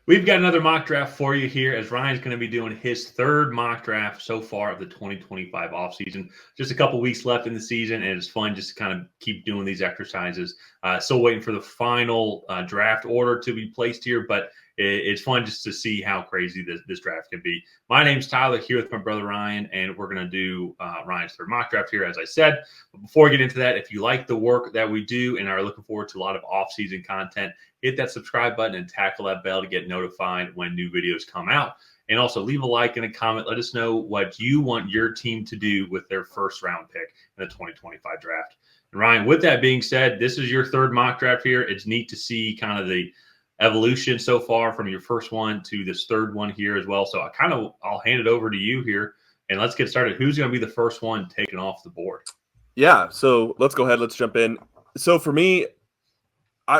We've got another mock draft for you here as Ryan's going to be doing his third mock draft so far of the 2025 offseason. Just a couple weeks left in the season, and it's fun just to kind of keep doing these exercises. Still waiting for the final draft order to be placed here, but it's fun just to see how crazy this draft can be. My name's Tyler here with my brother Ryan, and we're going to do Ryan's third mock draft here, as I said. But before we get into that, if you like the work that we do and are looking forward to a lot of off-season content, hit that subscribe button and tackle that bell to get notified when new videos come out. And also leave a like and a comment. Let us know what you want your team to do with their first round pick in the 2025 draft. And Ryan, with that being said, this is your third mock draft here. It's neat to see kind of the evolution so far from your first one to this third one here as well. So I'll hand it over to you here and let's get started. Who's going to be the first one taken off the board? Yeah, so let's go ahead. Let's jump in. So for me,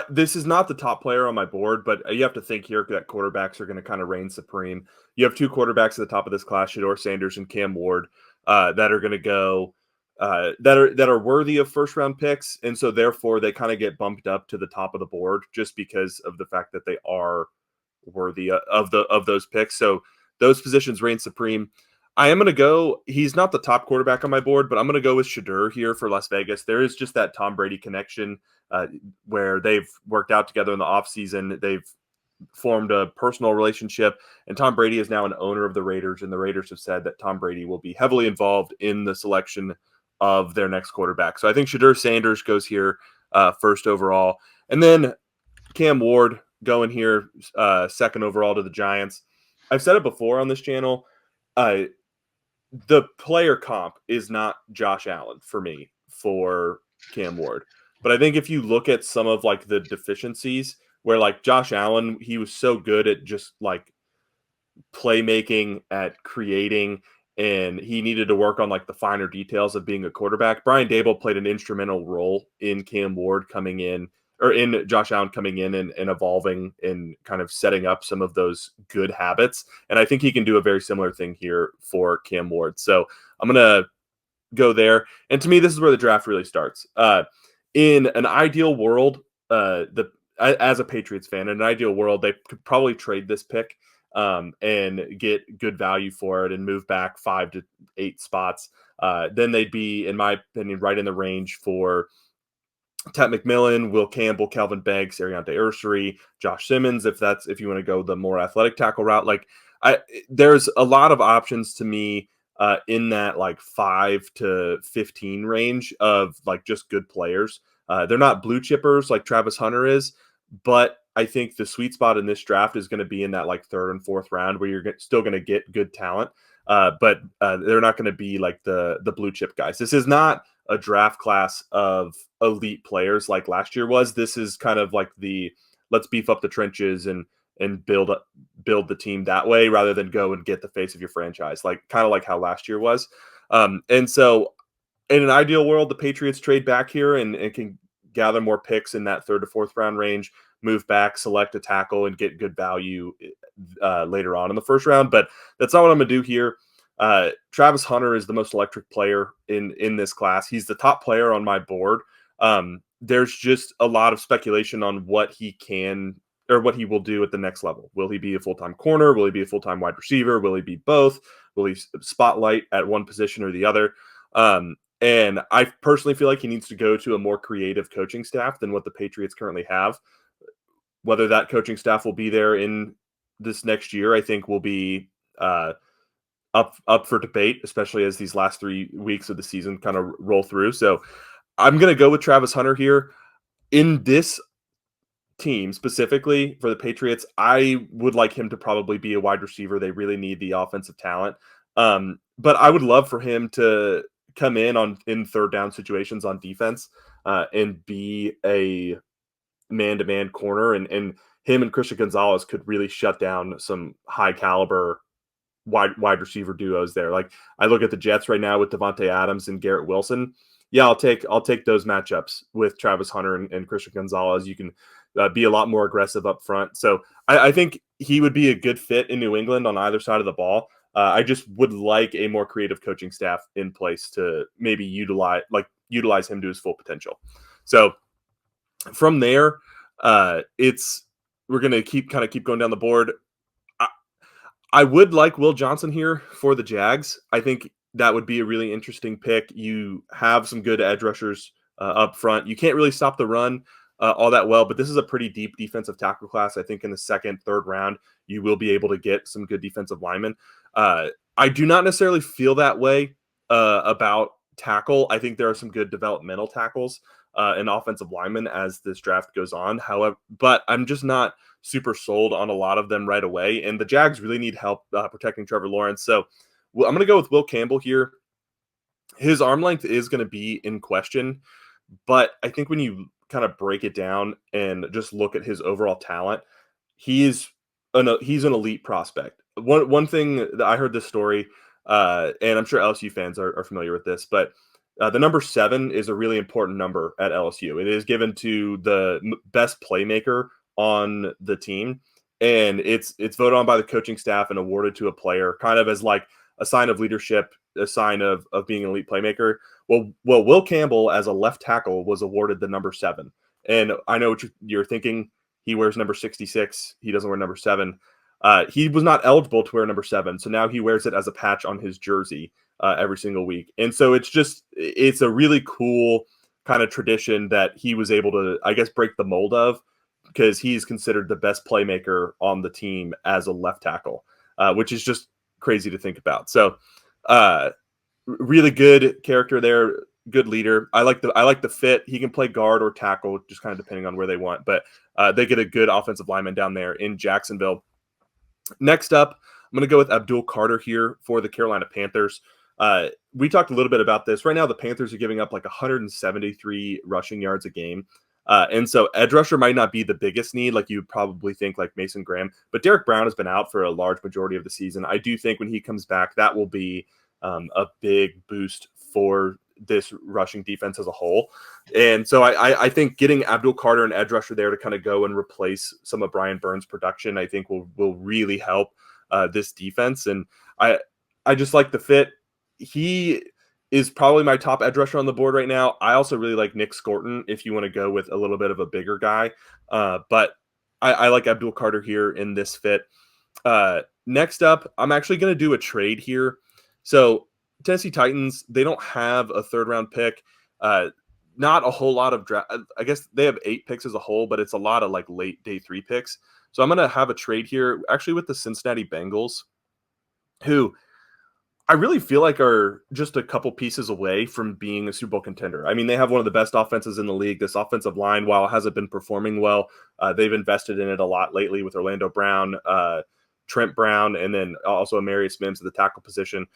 this is not the top player on my board, but you have to think here that quarterbacks are going to kind of reign supreme. You have two quarterbacks at the top of this class, Shedeur Sanders and Cam Ward, that are going to go that are worthy of first round picks, and so therefore they kind of get bumped up to the top of the board just because of the fact that they are worthy of those picks. So those positions reign supreme. I am going to go. He's not the top quarterback on my board, but I'm going to go with Shedeur here for Las Vegas. There is just that Tom Brady connection where they've worked out together in the offseason. They've formed a personal relationship, and Tom Brady is now an owner of the Raiders, and the Raiders have said that Tom Brady will be heavily involved in the selection of their next quarterback. So I think Shedeur Sanders goes here first overall. And then Cam Ward going here second overall to the Giants. I've said it before on this channel. The player comp is not Josh Allen for me for Cam Ward. But I think if you look at some of like the deficiencies where like Josh Allen, he was so good at just like playmaking, at creating, and he needed to work on like the finer details of being a quarterback. Brian Daboll played an instrumental role in Cam Ward coming in, or in Josh Allen coming in and evolving and kind of setting up some of those good habits. And I think he can do a very similar thing here for Cam Ward. So I'm going to go there. And to me, this is where the draft really starts. In an ideal world, as a Patriots fan, in an ideal world, they could probably trade this pick and get good value for it and move back 5 to 8 spots. Then they'd be, in my opinion, right in the range for Tet McMillan, Will Campbell, Calvin Banks, Ariante Ursery, Josh Simmons, if you want to go the more athletic tackle route. Like there's a lot of options to me in that like 5 to 15 range of like just good players. They're not blue chippers like Travis Hunter is, but I think the sweet spot in this draft is going to be in that like 3rd and 4th round where you're still going to get good talent. But they're not going to be like the blue chip guys. This is not a draft class of elite players like last year was. This is kind of like the let's beef up the trenches and build the team that way rather than go and get the face of your franchise, like kind of like how last year was. And so in an ideal world, the Patriots trade back here and can gather more picks in that 3rd to 4th round range, move back, select a tackle, and get good value later on in the first round. But that's not what I'm going to do here. Travis Hunter is the most electric player in this class. He's the top player on my board. There's just a lot of speculation on what he can or what he will do at the next level. Will he be a full-time corner? Will he be a full-time wide receiver? Will he be both? Will he spotlight at one position or the other? And I personally feel like he needs to go to a more creative coaching staff than what the Patriots currently have. Whether that coaching staff will be there in this next year, I think will be up for debate, especially as these last 3 weeks of the season kind of roll through. So I'm going to go with Travis Hunter here. In this team specifically for the Patriots, I would like him to probably be a wide receiver. They really need the offensive talent. But I would love for him to come in 3rd down situations on defense and be a man-to-man corner, and him and Christian Gonzalez could really shut down some high caliber wide receiver duos there. Like I look at the Jets right now with Devontae Adams and Garrett Wilson. Yeah, I'll take those matchups with Travis Hunter and Christian Gonzalez. You can be a lot more aggressive up front. So I think he would be a good fit in New England on either side of the ball. I just would like a more creative coaching staff in place to maybe utilize him to his full potential. So from there, it's we're going to keep going down the board. I would like Will Johnson here for the Jags. I think that would be a really interesting pick. You have some good edge rushers up front. You can't really stop the run all that well, but this is a pretty deep defensive tackle class. I think in the second, third round, you will be able to get some good defensive linemen. I do not necessarily feel that way about tackle. I think there are some good developmental tackles and offensive linemen as this draft goes on. However, but I'm just not super sold on a lot of them right away. And the Jags really need help protecting Trevor Lawrence. So I'm going to go with Will Campbell here. His arm length is going to be in question, but I think when you kind of break it down and just look at his overall talent, he's an elite prospect. One thing that I heard this story, and I'm sure LSU fans are familiar with this, but the number 7 is a really important number at LSU. It is given to the best playmaker on the team, and it's voted on by the coaching staff and awarded to a player kind of as like a sign of leadership, a sign of being an elite playmaker. Well, Will Campbell as a left tackle was awarded the number 7. And I know what you're thinking. He wears number 66. He doesn't wear number 7. He was not eligible to wear number 7. So now he wears it as a patch on his jersey every single week. And so it's a really cool kind of tradition that he was able to, I guess, break the mold of, because he's considered the best playmaker on the team as a left tackle, which is just crazy to think about. So really good character there, good leader. I like the fit. He can play guard or tackle, just kind of depending on where they want. But they get a good offensive lineman down there in Jacksonville. Next up, I'm going to go with Abdul Carter here for the Carolina Panthers. We talked a little bit about this. Right now, the Panthers are giving up like 173 rushing yards a game. And so edge rusher might not be the biggest need, like you probably think, like Mason Graham. But Derek Brown has been out for a large majority of the season. I do think when he comes back, that will be a big boost for this rushing defense as a whole. And so I think getting Abdul Carter, an edge rusher there to kind of go and replace some of Brian Burns' production, I think will really help this defense. And I just like the fit. He is probably my top edge rusher on the board right now. I also really like Nic Scourton if you want to go with a little bit of a bigger guy. But I like Abdul Carter here in this fit. Next up, I'm actually going to do a trade here. So Tennessee Titans, they don't have a third-round pick. Not a whole lot of draft. I guess they have 8 picks as a whole, but it's a lot of like late day 3 picks. So I'm going to have a trade here actually with the Cincinnati Bengals, who I really feel like are just a couple pieces away from being a Super Bowl contender. I mean, they have one of the best offenses in the league. This offensive line, while it hasn't been performing well, they've invested in it a lot lately with Orlando Brown, Trent Brown, and then also Amarius Mims at the tackle position.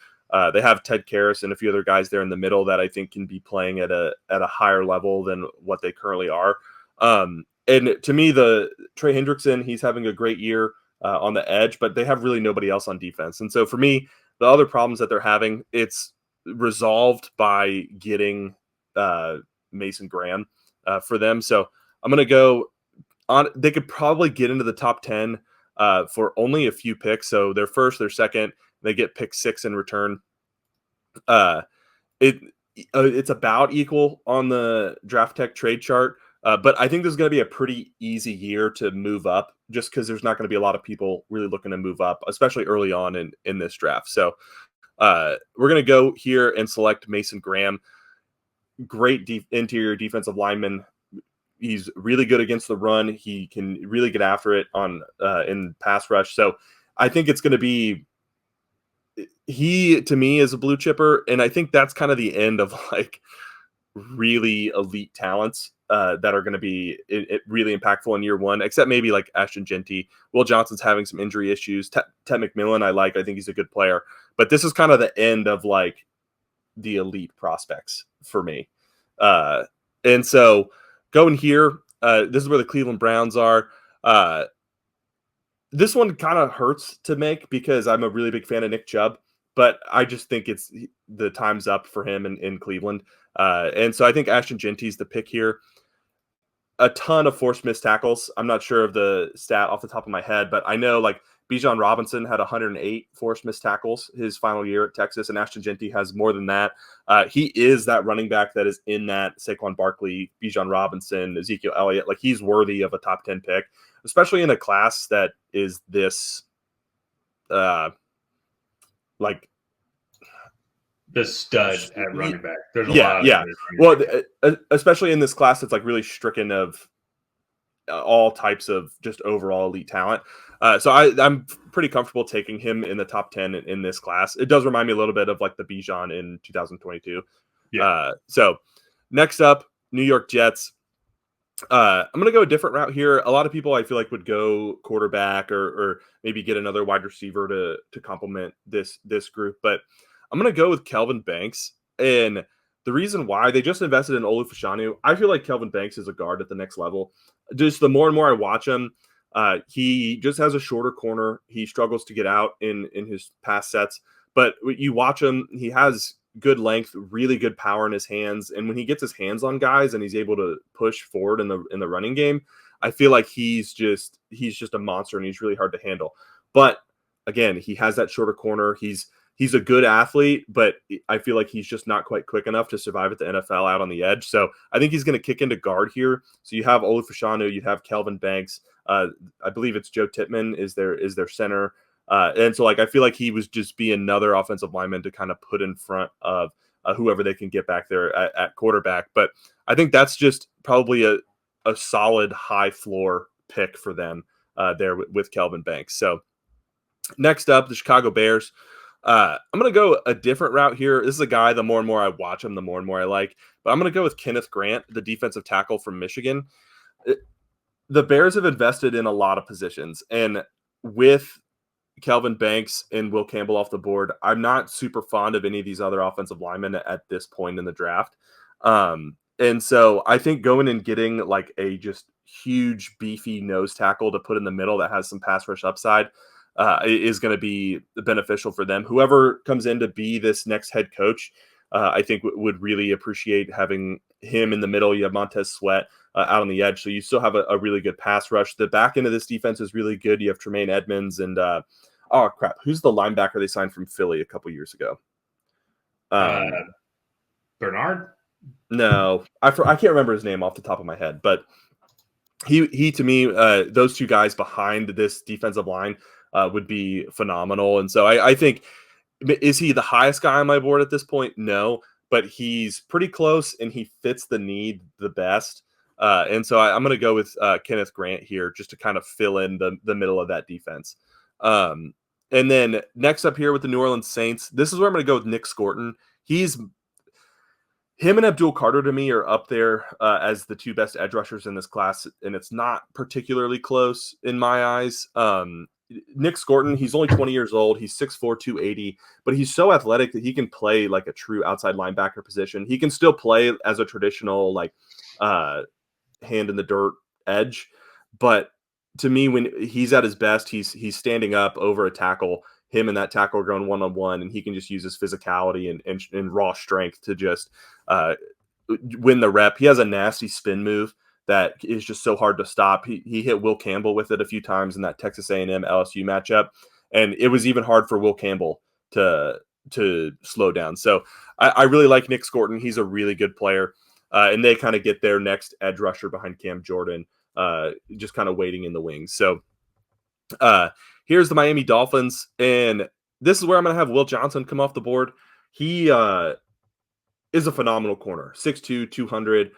They have Ted Karras and a few other guys there in the middle that I think can be playing at a higher level than what they currently are. And to me, the Trey Hendrickson, he's having a great year on the edge, but they have really nobody else on defense. And so for me, the other problems that they're having, it's resolved by getting Mason Graham for them. So I'm going to go on. They could probably get into the top 10 for only a few picks. So their first, their second, they get pick 6 in return. It's about equal on the Draft Tech trade chart. But I think this is going to be a pretty easy year to move up, just because there's not going to be a lot of people really looking to move up, especially early on in this draft. So we're going to go here and select Mason Graham. Great interior defensive lineman. He's really good against the run. He can really get after it on in pass rush. So I think it's going to be, he to me is a blue chipper, and I think that's kind of the end of like really elite talents that are going to be really impactful in year one, except maybe like Ashton Genty. Will Johnson's having some injury issues. Tet McMillan, I think he's a good player, but this is kind of the end of like the elite prospects for me. And so going here, this is where the Cleveland Browns are. This one kind of hurts to make because I'm a really big fan of Nick Chubb, but I just think it's the time's up for him in Cleveland. And so I think Ashton Genty's the pick here. a ton of forced missed tackles. I'm not sure of the stat off the top of my head, but I know like Bijan Robinson had 108 forced missed tackles his final year at Texas, and Ashton Jeanty has more than that. He is that running back that is in that Saquon Barkley, Bijan Robinson, Ezekiel Elliott. Like he's worthy of a top 10 pick, especially in a class that is this like the stud at running back. There's a yeah, lot of yeah. Well, especially in this class that's like really stricken of all types of just overall elite talent. So I'm pretty comfortable taking him in the top 10 in this class. It does remind me a little bit of like the Bijan in 2022. Yeah. So next up, New York Jets. I'm going to go a different route here. A lot of people I feel like would go quarterback or maybe get another wide receiver to complement this group. But I'm going to go with Kelvin Banks. And the reason why, they just invested in Olu Fashanu. I feel like Kelvin Banks is a guard at the next level. Just the more and more I watch him, he just has a shorter corner. He struggles to get out in his pass sets. But you watch him, he has good length, really good power in his hands. And when he gets his hands on guys and he's able to push forward in the running game, I feel like he's just a monster and he's really hard to handle. But again, he has that shorter corner. He's a good athlete, but I feel like he's just not quite quick enough to survive at the NFL out on the edge. So I think he's going to kick into guard here. So you have Olu Fashanu, you have Kelvin Banks. I believe it's Joe Tippmann is their center. And so like I feel like he was just be another offensive lineman to kind of put in front of whoever they can get back there at quarterback. But I think that's just probably a solid high floor pick for them there with Kelvin Banks. So next up, the Chicago Bears. I'm going to go a different route here. This is a guy, the more and more I watch him, the more and more I like. But I'm going to go with Kenneth Grant, the defensive tackle from Michigan. The Bears have invested in a lot of positions. And with Kelvin Banks and Will Campbell off the board, I'm not super fond of any of these other offensive linemen at this point in the draft. And so I think going and getting like a just huge, beefy nose tackle to put in the middle that has some pass rush upside is going to be beneficial for them. Whoever comes in to be this next head coach, I think would really appreciate having him in the middle. You have Montez Sweat out on the edge, so you still have a really good pass rush. The back end of this defense is really good. You have Tremaine Edmonds and oh crap, who's the linebacker they signed from Philly a couple years ago? Bernard? No, I can't remember his name off the top of my head, but he to me, those two guys behind this defensive line would be phenomenal. And so I think, is he the highest guy on my board at this point? No, but he's pretty close and he fits the need the best. And so I'm going to go with Kenneth Grant here just to kind of fill in the middle of that defense. And then next up here with the New Orleans Saints, this is where I'm going to go with Nic Scourton. Him and Abdul Carter to me are up there as the two best edge rushers in this class, and it's not particularly close in my eyes. Nic Scourton, he's only 20 years old. He's 6'4", 280, but he's so athletic that he can play like a true outside linebacker position. He can still play as a traditional like hand in the dirt edge, but to me, when he's at his best, he's standing up over a tackle. Him and that tackle are going one-on-one, and he can just use his physicality and raw strength to just win the rep. He has a nasty spin move that is just so hard to stop. He hit Will Campbell with it a few times in that Texas A&M LSU matchup, and it was even hard for Will Campbell to slow down. So I really like Nic Scourton. He's a really good player, and they kind of get their next edge rusher behind Cam Jordan, just kind of waiting in the wings. So here's the Miami Dolphins, and this is where I'm going to have Will Johnson come off the board. He is a phenomenal corner, 6'2", 200.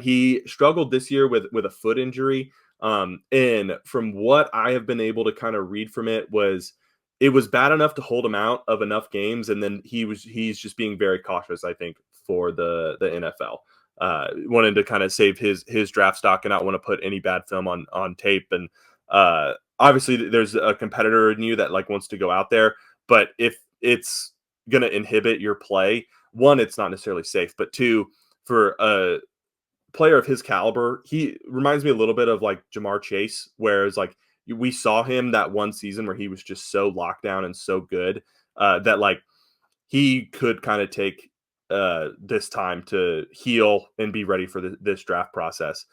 He struggled this year with a foot injury, and from what I have been able to kind of read from it was bad enough to hold him out of enough games, and then he's just being very cautious, I think, for the NFL. Wanting to kind of save his draft stock and not want to put any bad film on tape. And obviously there's a competitor in you that like wants to go out there, but if it's going to inhibit your play, one, it's not necessarily safe, but two, for a player of his caliber, he reminds me a little bit of like Jamar Chase, whereas like we saw him that one season where he was just so locked down and so good that like he could kind of take this time to heal and be ready for this draft process.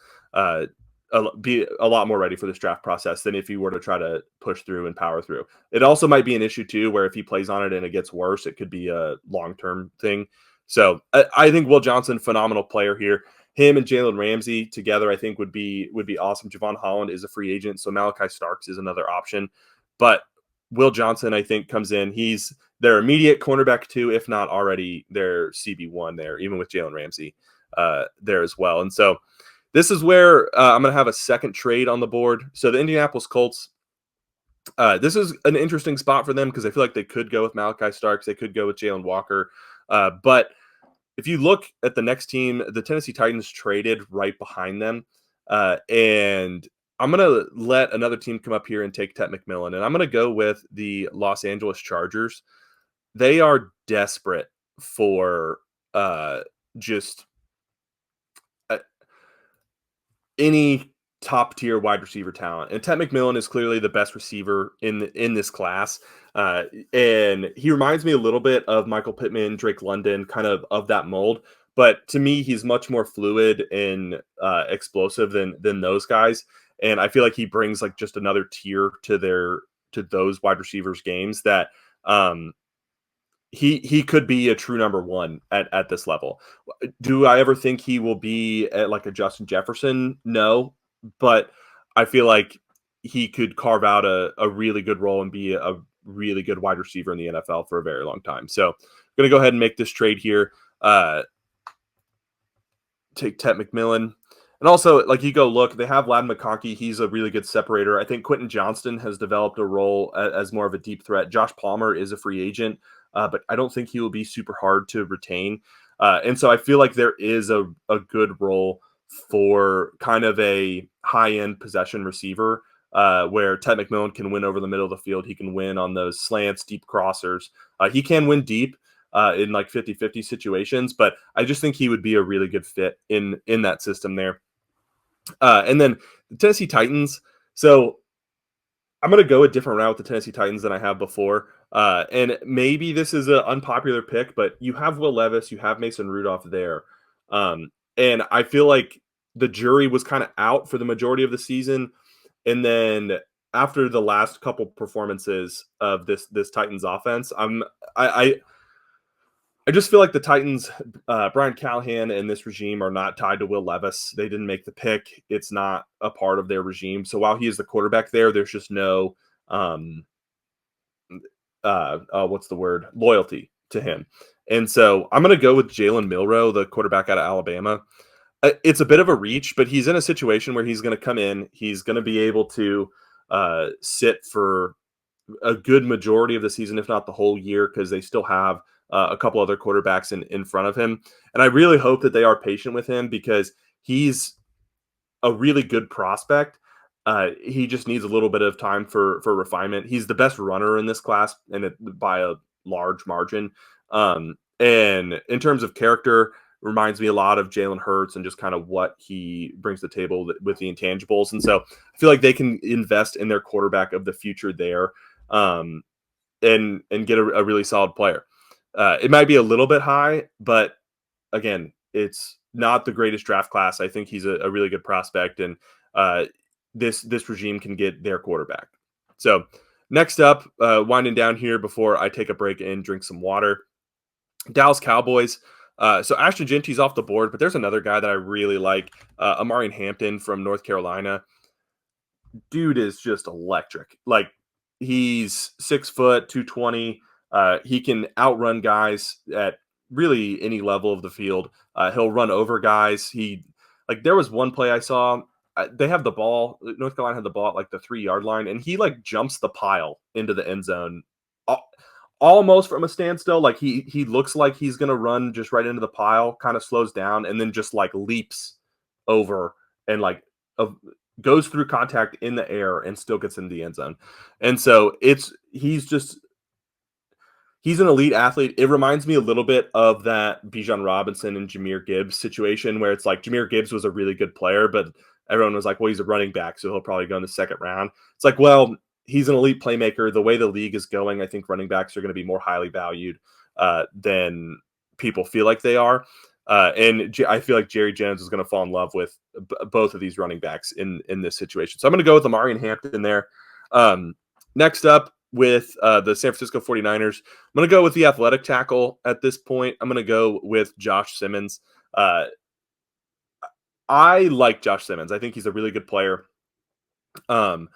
Be a lot more ready for this draft process than if he were to try to push through and power through. It also might be an issue too, where if he plays on it and it gets worse, it could be a long-term thing. So I think Will Johnson, phenomenal player here. Him and Jalen Ramsey together, I think would be awesome. Javon Holland is a free agent, so Malachi Starks is another option. But Will Johnson, I think, comes in. He's their immediate cornerback 2, if not already their CB1 there, even with Jalen Ramsey there as well. And so this is where I'm going to have a second trade on the board. So the Indianapolis Colts, this is an interesting spot for them because I feel like they could go with Malachi Starks. They could go with Jalen Walker. But if you look at the next team, the Tennessee Titans traded right behind them. And I'm going to let another team come up here and take Tet McMillan. And I'm going to go with the Los Angeles Chargers. They are desperate for just any top tier wide receiver talent. And Tet McMillan is clearly the best receiver in this class. And he reminds me a little bit of Michael Pittman, Drake London, kind of that mold. But to me, he's much more fluid and explosive than those guys. And I feel like he brings like just another tier to those wide receivers games that he could be a true number one at this level. Do I ever think he will be at like a Justin Jefferson? No, but I feel like he could carve out a really good role and be a really good wide receiver in the NFL for a very long time. So I'm going to go ahead and make this trade here. Take Tet McMillan. And also, like, you go look, they have Ladd McConkey. He's a really good separator. I think Quentin Johnston has developed a role as more of a deep threat. Josh Palmer is a free agent, but I don't think he will be super hard to retain. And so I feel like there is a good role for kind of a high-end possession receiver where Tet McMillan can win over the middle of the field. He can win on those slants, deep crossers. He can win deep in like 50-50 situations, but I just think he would be a really good fit in that system there. And then the Tennessee Titans. So I'm going to go a different route with the Tennessee Titans than I have before. And maybe this is an unpopular pick, but you have Will Levis, you have Mason Rudolph there. And I feel like the jury was kind of out for the majority of the season. And then after the last couple performances of this Titans offense, I just feel like the Titans, Brian Callahan and this regime are not tied to Will Levis. They didn't make the pick. It's not a part of their regime. So while he is the quarterback there, there's just no, loyalty to him. And so I'm going to go with Jalen Milroe, the quarterback out of Alabama. It's a bit of a reach, but he's in a situation where he's going to come in. He's going to be able to sit for a good majority of the season, if not the whole year, because they still have a couple other quarterbacks in front of him. And I really hope that they are patient with him because he's a really good prospect. He just needs a little bit of time for refinement. He's the best runner in this class and by a large margin. And in terms of character, reminds me a lot of Jalen Hurts and just kind of what he brings to the table with the intangibles. And so I feel like they can invest in their quarterback of the future there and get a really solid player. It might be a little bit high, but again, it's not the greatest draft class. I think he's a really good prospect, and this regime can get their quarterback. So next up, winding down here before I take a break and drink some water, Dallas Cowboys. So Ashton Genty's off the board, but there's another guy that I really like, Amarian Hampton from North Carolina. Dude is just electric. Like, he's 6 foot, 220. He can outrun guys at really any level of the field. He'll run over guys. There was one play I saw. They have the ball. North Carolina had the ball at like the 3-yard line, and he like jumps the pile into the end zone, almost from a standstill. Like he looks like he's gonna run just right into the pile, kind of slows down, and then just like leaps over and like goes through contact in the air and still gets into the end zone. And so he's an elite athlete. It reminds me a little bit of that Bijan Robinson and Jahmyr Gibbs situation where it's like Jahmyr Gibbs was a really good player, but everyone was like, well, he's a running back, so he'll probably go in the second round. It's like, well, he's an elite playmaker. The way the league is going, I think running backs are going to be more highly valued than people feel like they are. And I feel like Jerry Jones is going to fall in love with both of these running backs in this situation. So I'm going to go with Amari and Hampton there. Next up with the San Francisco 49ers, I'm going to go with the athletic tackle at this point. I'm going to go with Josh Simmons. I like Josh Simmons. I think he's a really good player. The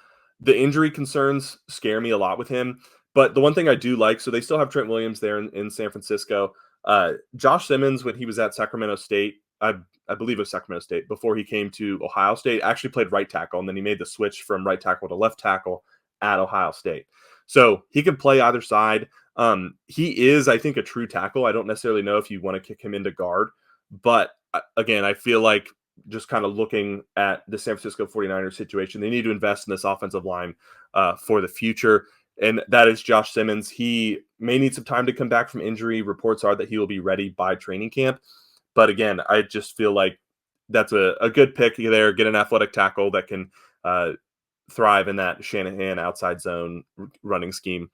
injury concerns scare me a lot with him. But the one thing I do like, so they still have Trent Williams there in San Francisco. Josh Simmons, when he was at Sacramento State, I believe it was Sacramento State, before he came to Ohio State, actually played right tackle, and then he made the switch from right tackle to left tackle at Ohio State. So he can play either side. He is, I think, a true tackle. I don't necessarily know if you want to kick him into guard. But again, I feel like just kind of looking at the San Francisco 49ers situation, they need to invest in this offensive line for the future. And that is Josh Simmons. He may need some time to come back from injury. Reports are that he will be ready by training camp. But again, I just feel like that's a good pick there. Get an athletic tackle that can thrive in that Shanahan outside zone running scheme.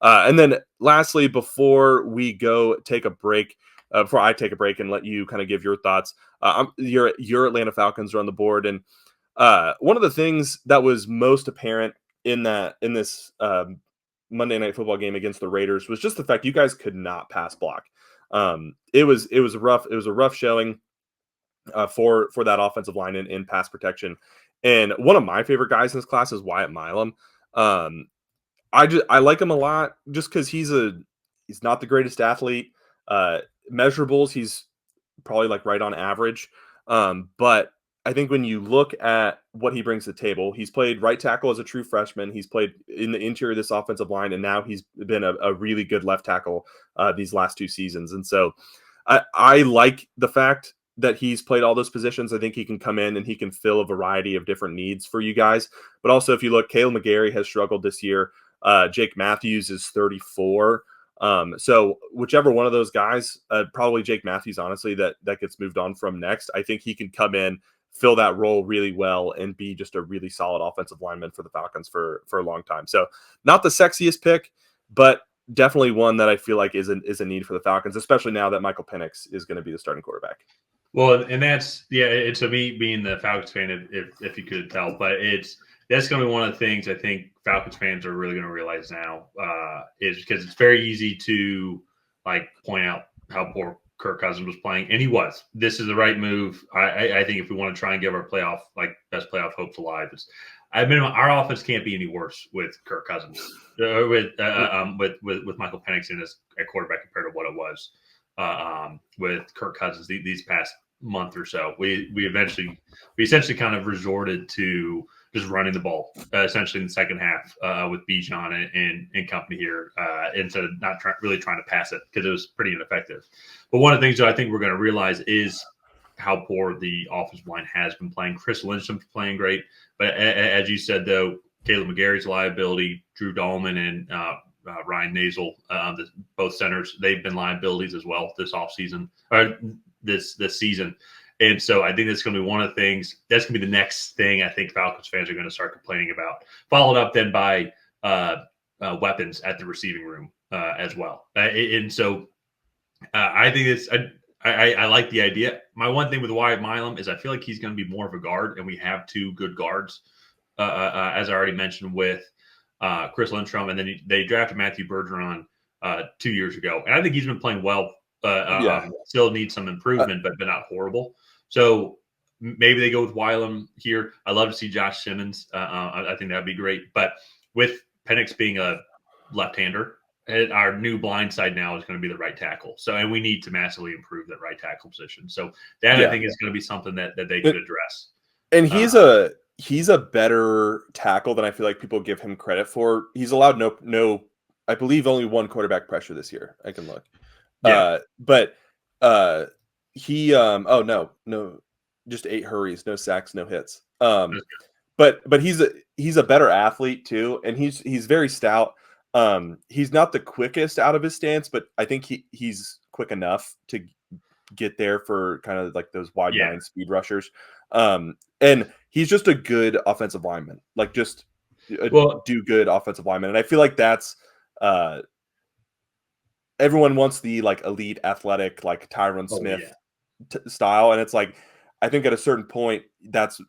And then lastly, before we go take a break, before I take a break and let you kind of give your thoughts, your Atlanta Falcons are on the board. And one of the things that was most apparent in this Monday Night Football game against the Raiders was just the fact you guys could not pass block. It was a rough showing for that offensive line in pass protection. And one of my favorite guys in this class is Wyatt Milam. I like him a lot just because he's not the greatest athlete. Measurables, he's probably like right on average. But I think when you look at what he brings to the table, he's played right tackle as a true freshman. He's played in the interior of this offensive line, and now he's been a really good left tackle these last 2 seasons. And so I like the fact that he's played all those positions. I think he can come in and he can fill a variety of different needs for you guys. But also, if you look, Caleb McGarry has struggled this year. Jake Matthews is 34. So whichever one of those guys, probably Jake Matthews, honestly, that gets moved on from next, I think he can come in, fill that role really well, and be just a really solid offensive lineman for the Falcons for a long time. So not the sexiest pick, but definitely one that I feel like is a need for the Falcons, especially now that Michael Penix is going to be the starting quarterback. Well, and it's a me being the Falcons fan, if you could tell, but that's going to be one of the things I think Falcons fans are really going to realize now is because it's very easy to like point out how poor Kirk Cousins was playing, and he was. This is the right move. I think if we want to try and give our best playoff hopes alive, our offense can't be any worse with Kirk Cousins, with Michael Penix in as a quarterback compared to what it was with Kirk Cousins these past month or so. We essentially kind of resorted to just running the ball essentially in the second half with Bijan and company here instead of not really trying to pass it because it was pretty ineffective. But one of the things that I think we're going to realize is how poor the offensive line has been playing. Chris Lindstrom's playing great, but as you said, though, Caleb McGarry's liability, Drew Dahlman and Ryan Nazel, both centers, they've been liabilities as well this offseason, or this season. And so I think that's going to be one of the things. That's going to be the next thing I think Falcons fans are going to start complaining about, followed up then by weapons at the receiving room as well. And so I think I like the idea. My one thing with Wyatt Milam is I feel like he's going to be more of a guard, and we have 2 good guards, as I already mentioned, with Chris Lindstrom, and then they drafted Matthew Bergeron 2 years ago, and I think he's been playing well. Still needs some improvement, but not horrible. So maybe they go with Wylam here. I love to see Josh Simmons. I think that'd be great. But with Penix being a left-hander, our new blind side now is going to be the right tackle. So, and we need to massively improve that right tackle position. So that I think is going to be something that they could address. And he's a better tackle than I feel like people give him credit for. He's allowed no, I believe only 1 quarterback pressure this year. I can look. Yeah. But he no, just 8 hurries, no sacks, no hits. But he's a better athlete too, and he's very stout. He's not the quickest out of his stance, but I think he's quick enough to get there for kind of like those wide nine speed rushers. And he's just a good offensive lineman, like just do good offensive lineman. And I feel like that's everyone wants the like elite athletic, like Tyron Oh Smith yeah. style. And it's like, I think at a certain point that's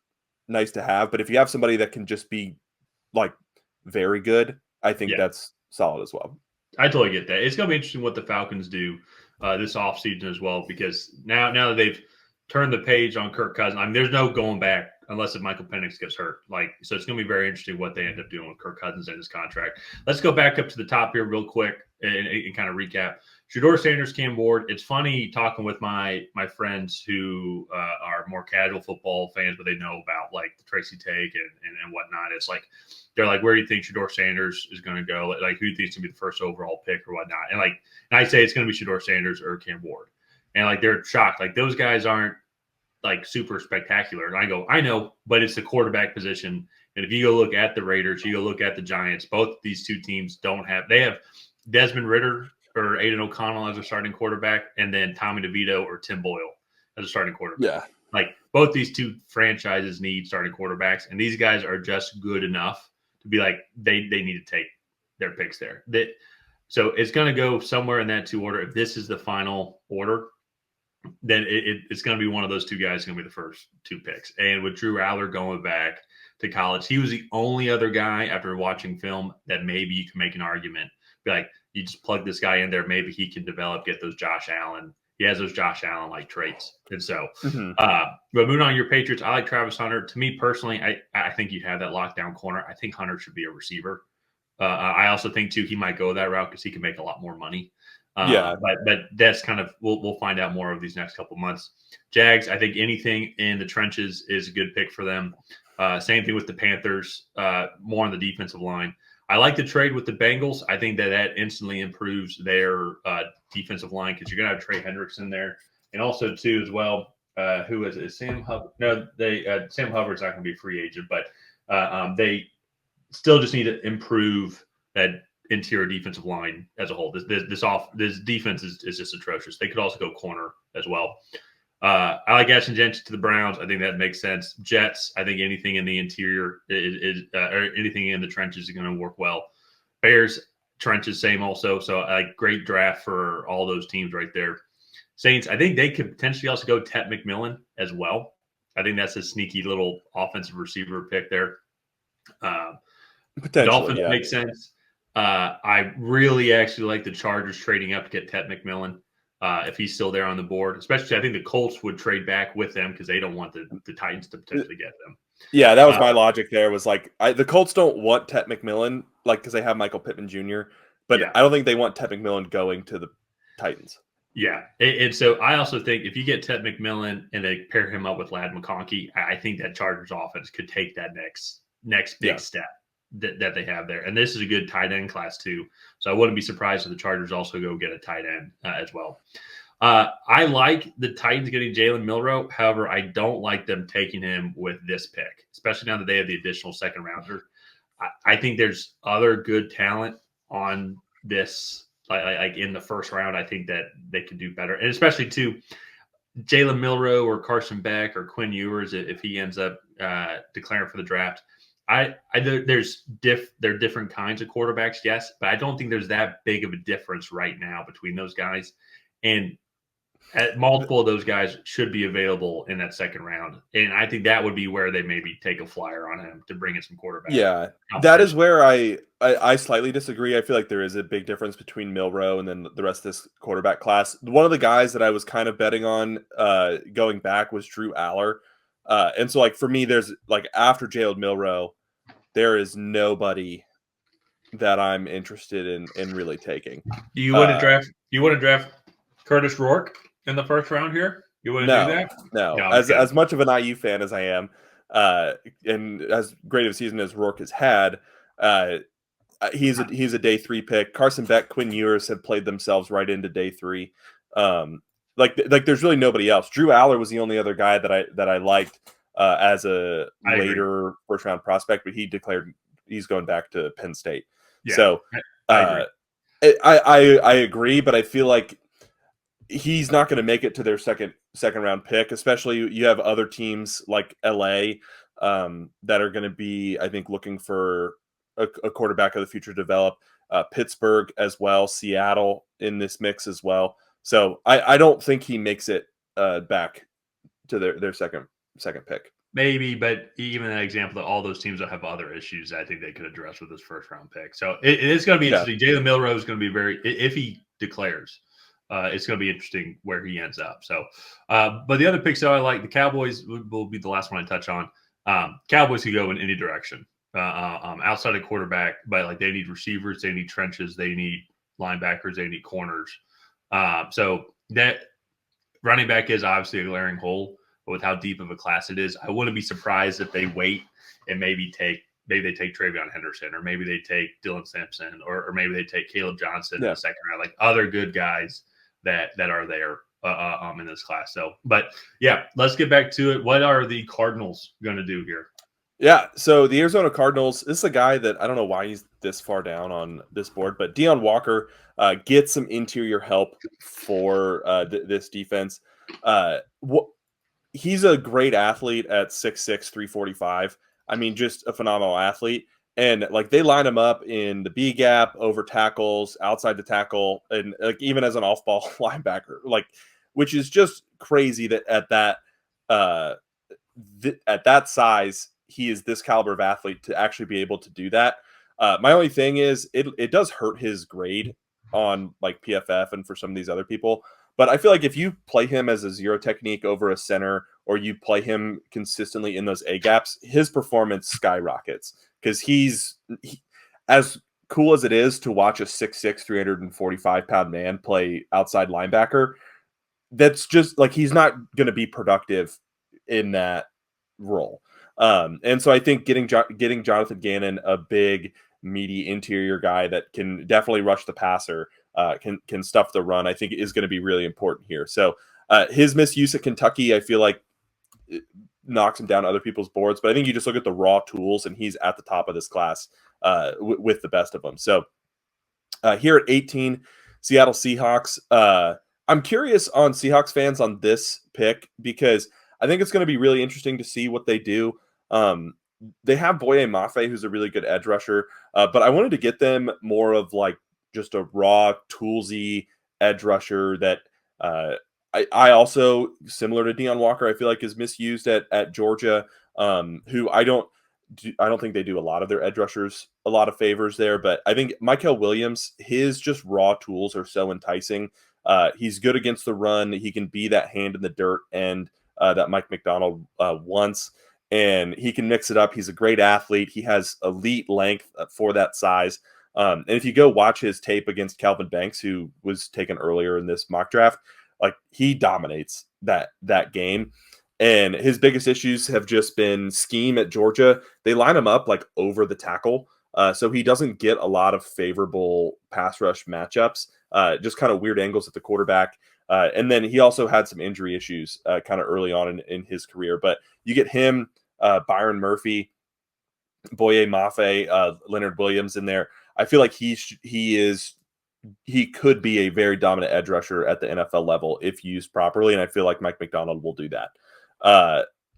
nice to have. But if you have somebody that can just be like very good, I think Yeah. that's solid as well. I totally get that. It's going to be interesting what the Falcons do this offseason as well, because now that they've turned the page on Kirk Cousins, I mean, there's no going back unless if Michael Penix gets hurt. So it's going to be very interesting what they end up doing with Kirk Cousins and his contract. Let's go back up to the top here real quick and kind of recap. Shedeur Sanders, Cam Ward. It's funny talking with my friends who are more casual football fans, but they know about like the Tracy Take and whatnot. It's like they're like, where do you think Shedeur Sanders is going to go? Like, who do you think is going to be the first overall pick or whatnot? And I say it's going to be Shedeur Sanders or Cam Ward, and like they're shocked. Like those guys aren't like super spectacular. And I go, I know, but it's the quarterback position. And if you go look at the Raiders, you go look at the Giants. Both these two teams they have Desmond Ridder or Aiden O'Connell as a starting quarterback, and then Tommy DeVito or Tim Boyle as a starting quarterback. Yeah. Like both these two franchises need starting quarterbacks, and these guys are just good enough to be like they need to take their picks there. So it's going to go somewhere in that two order. If this is the final order, then it's going to be one of those two guys going to be the first two picks. And with Drew Aller going back to college, he was the only other guy after watching film that maybe you can make an argument. Be like, you just plug this guy in there, maybe he can develop, get those Josh Allen. He has those Josh Allen like traits. And so, but moving on to your Patriots, I like Travis Hunter. To me personally, I think you'd have that lockdown corner. I think Hunter should be a receiver. I also think too he might go that route because he can make a lot more money. But that's kind of we'll find out more of these next couple months. Jags, I think anything in the trenches is a good pick for them. Same thing with the Panthers, more on the defensive line. I like the trade with the Bengals. I think that instantly improves their defensive line because you're going to have Trey Hendrickson there, and also too as well. Who is it? Sam Hubbard? No, Sam Hubbard's not going to be a free agent, but they still just need to improve that interior defensive line as a whole. This defense is just atrocious. They could also go corner as well. I like Ashton Jenkins to the Browns. I think that makes sense. Jets, I think anything in the interior or anything in the trenches is going to work well. Bears, trenches, same also. So great draft for all those teams right there. Saints, I think they could potentially also go Tet McMillan as well. I think that's a sneaky little offensive receiver pick there. Dolphins makes sense. I really actually like the Chargers trading up to get Tet McMillan. If he's still there on the board, especially I think the Colts would trade back with them because they don't want the Titans to potentially get them. Yeah, that was my logic there was like the Colts don't want Tet McMillan like because they have Michael Pittman Jr., but I don't think they want Tet McMillan going to the Titans. Yeah, and so I also think if you get Tet McMillan and they pair him up with Ladd McConkey, I think that Chargers offense could take that next big step that they have there. And this is a good tight end class too. So I wouldn't be surprised if the Chargers also go get a tight end as well. I like the Titans getting Jalen Milroe. However, I don't like them taking him with this pick, especially now that they have the additional second rounder. I think there's other good talent on this, like in the first round. I think that they could do better. And especially too, Jalen Milroe or Carson Beck or Quinn Ewers, if he ends up declaring for the draft, there are different kinds of quarterbacks, yes, but I don't think there's that big of a difference right now between those guys. And multiple of those guys should be available in that second round. And I think that would be where they maybe take a flyer on him to bring in some quarterbacks. Yeah, that is where I slightly disagree. I feel like there is a big difference between Milroe and then the rest of this quarterback class. One of the guys that I was kind of betting on going back was Drew Aller. And so, like, for me, there's like after Jalen Milroe, there is nobody that I'm interested in really taking. Do you want to draft Curtis Rourke in the first round here? You want to do that? No. As much of an IU fan as I am, and as great of a season as Rourke has had, he's a day 3 pick. Carson Beck, Quinn Ewers have played themselves right into day 3. Like there's really nobody else. Drew Aller was the only other guy that I liked as a later first round prospect, but he declared he's going back to Penn State. Yeah, so I agree, but I feel like he's not going to make it to their second round pick. Especially you have other teams like LA that are going to be, I think, looking for a quarterback of the future develop. Pittsburgh as well, Seattle in this mix as well. So I don't think he makes it back to their second pick. Maybe, but even that example that all those teams will have other issues I think they could address with this first round pick. So it is going to be interesting. Jalen Milroe is going to be if he declares, it's going to be interesting where he ends up. So, but the other picks that I like, the Cowboys will be the last one I touch on. Cowboys could go in any direction outside of quarterback, but like they need receivers, they need trenches, they need linebackers, they need corners. So that running back is obviously a glaring hole. But with how deep of a class it is, I wouldn't be surprised if they wait and maybe they take Travion Henderson, or maybe they take Dylan Sampson, or maybe they take Caleb Johnson in the second round, like other good guys that are there in this class. So, but yeah, let's get back to it. What are the Cardinals going to do here? Yeah, so the Arizona Cardinals, this is a guy that I don't know why he's this far down on this board, but Deion Walker gets some interior help for this defense. He's a great athlete at 6'6", 345. I mean, just a phenomenal athlete. And like they line him up in the B gap, over tackles, outside the tackle, and like even as an off-ball linebacker, like, which is just crazy that at that size, he is this caliber of athlete to actually be able to do that. My only thing is it does hurt his grade on like PFF and for some of these other people. But I feel like if you play him as a zero technique over a center, or you play him consistently in those A gaps, his performance skyrockets, because he's as cool as it is to watch a 6'6", 345-pound man play outside linebacker. That's just like, he's not going to be productive in that role. And so I think getting Jonathan Gannon, a big, meaty interior guy that can definitely rush the passer, can stuff the run, I think is going to be really important here. So his misuse at Kentucky, I feel like it knocks him down other people's boards, but I think you just look at the raw tools and he's at the top of this class with the best of them. So here at 18, Seattle Seahawks. I'm curious on Seahawks fans on this pick, because I think it's going to be really interesting to see what they do. They have Boye Mafe, who's a really good edge rusher, but I wanted to get them more of like just a raw, toolsy edge rusher that I also, similar to Deion Walker, I feel like is misused at Georgia, who I don't think they do a lot of their edge rushers a lot of favors there, but I think Mykel Williams, his just raw tools are so enticing. He's good against the run. He can be that hand in the dirt and that Mike McDonald wants, and he can mix it up. He's a great athlete. He has elite length for that size. And if you go watch his tape against Calvin Banks, who was taken earlier in this mock draft, like he dominates that game. And his biggest issues have just been scheme at Georgia. They line him up like over the tackle. So he doesn't get a lot of favorable pass rush matchups, just kind of weird angles at the quarterback. And then he also had some injury issues kind of early on in his career. But you get him, Byron Murphy, Boye Mafe, Leonard Williams in there. I feel like he could be a very dominant edge rusher at the NFL level if used properly, and I feel like Mike McDonald will do that.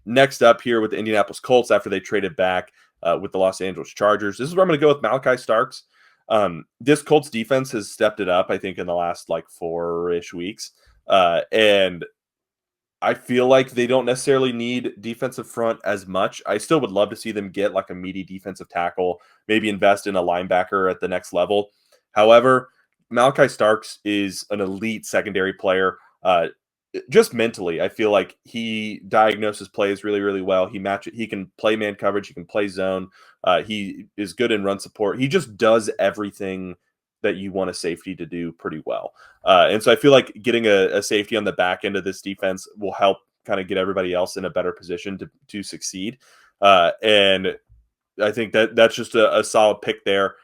Next up here with the Indianapolis Colts, after they traded back with the Los Angeles Chargers, this is where I'm going to go with Malachi Starks. This Colts defense has stepped it up, I think, in the last like 4-ish weeks, and I feel like they don't necessarily need defensive front as much. I still would love to see them get like a meaty defensive tackle, maybe invest in a linebacker at the next level. However, Malachi Starks is an elite secondary player. Just mentally, I feel like he diagnoses plays really, really well. He can play man coverage. He can play zone. He is good in run support. He just does everything that you want a safety to do pretty well. And so I feel like getting a safety on the back end of this defense will help kind of get everybody else in a better position to succeed. And I think that's just a solid pick there.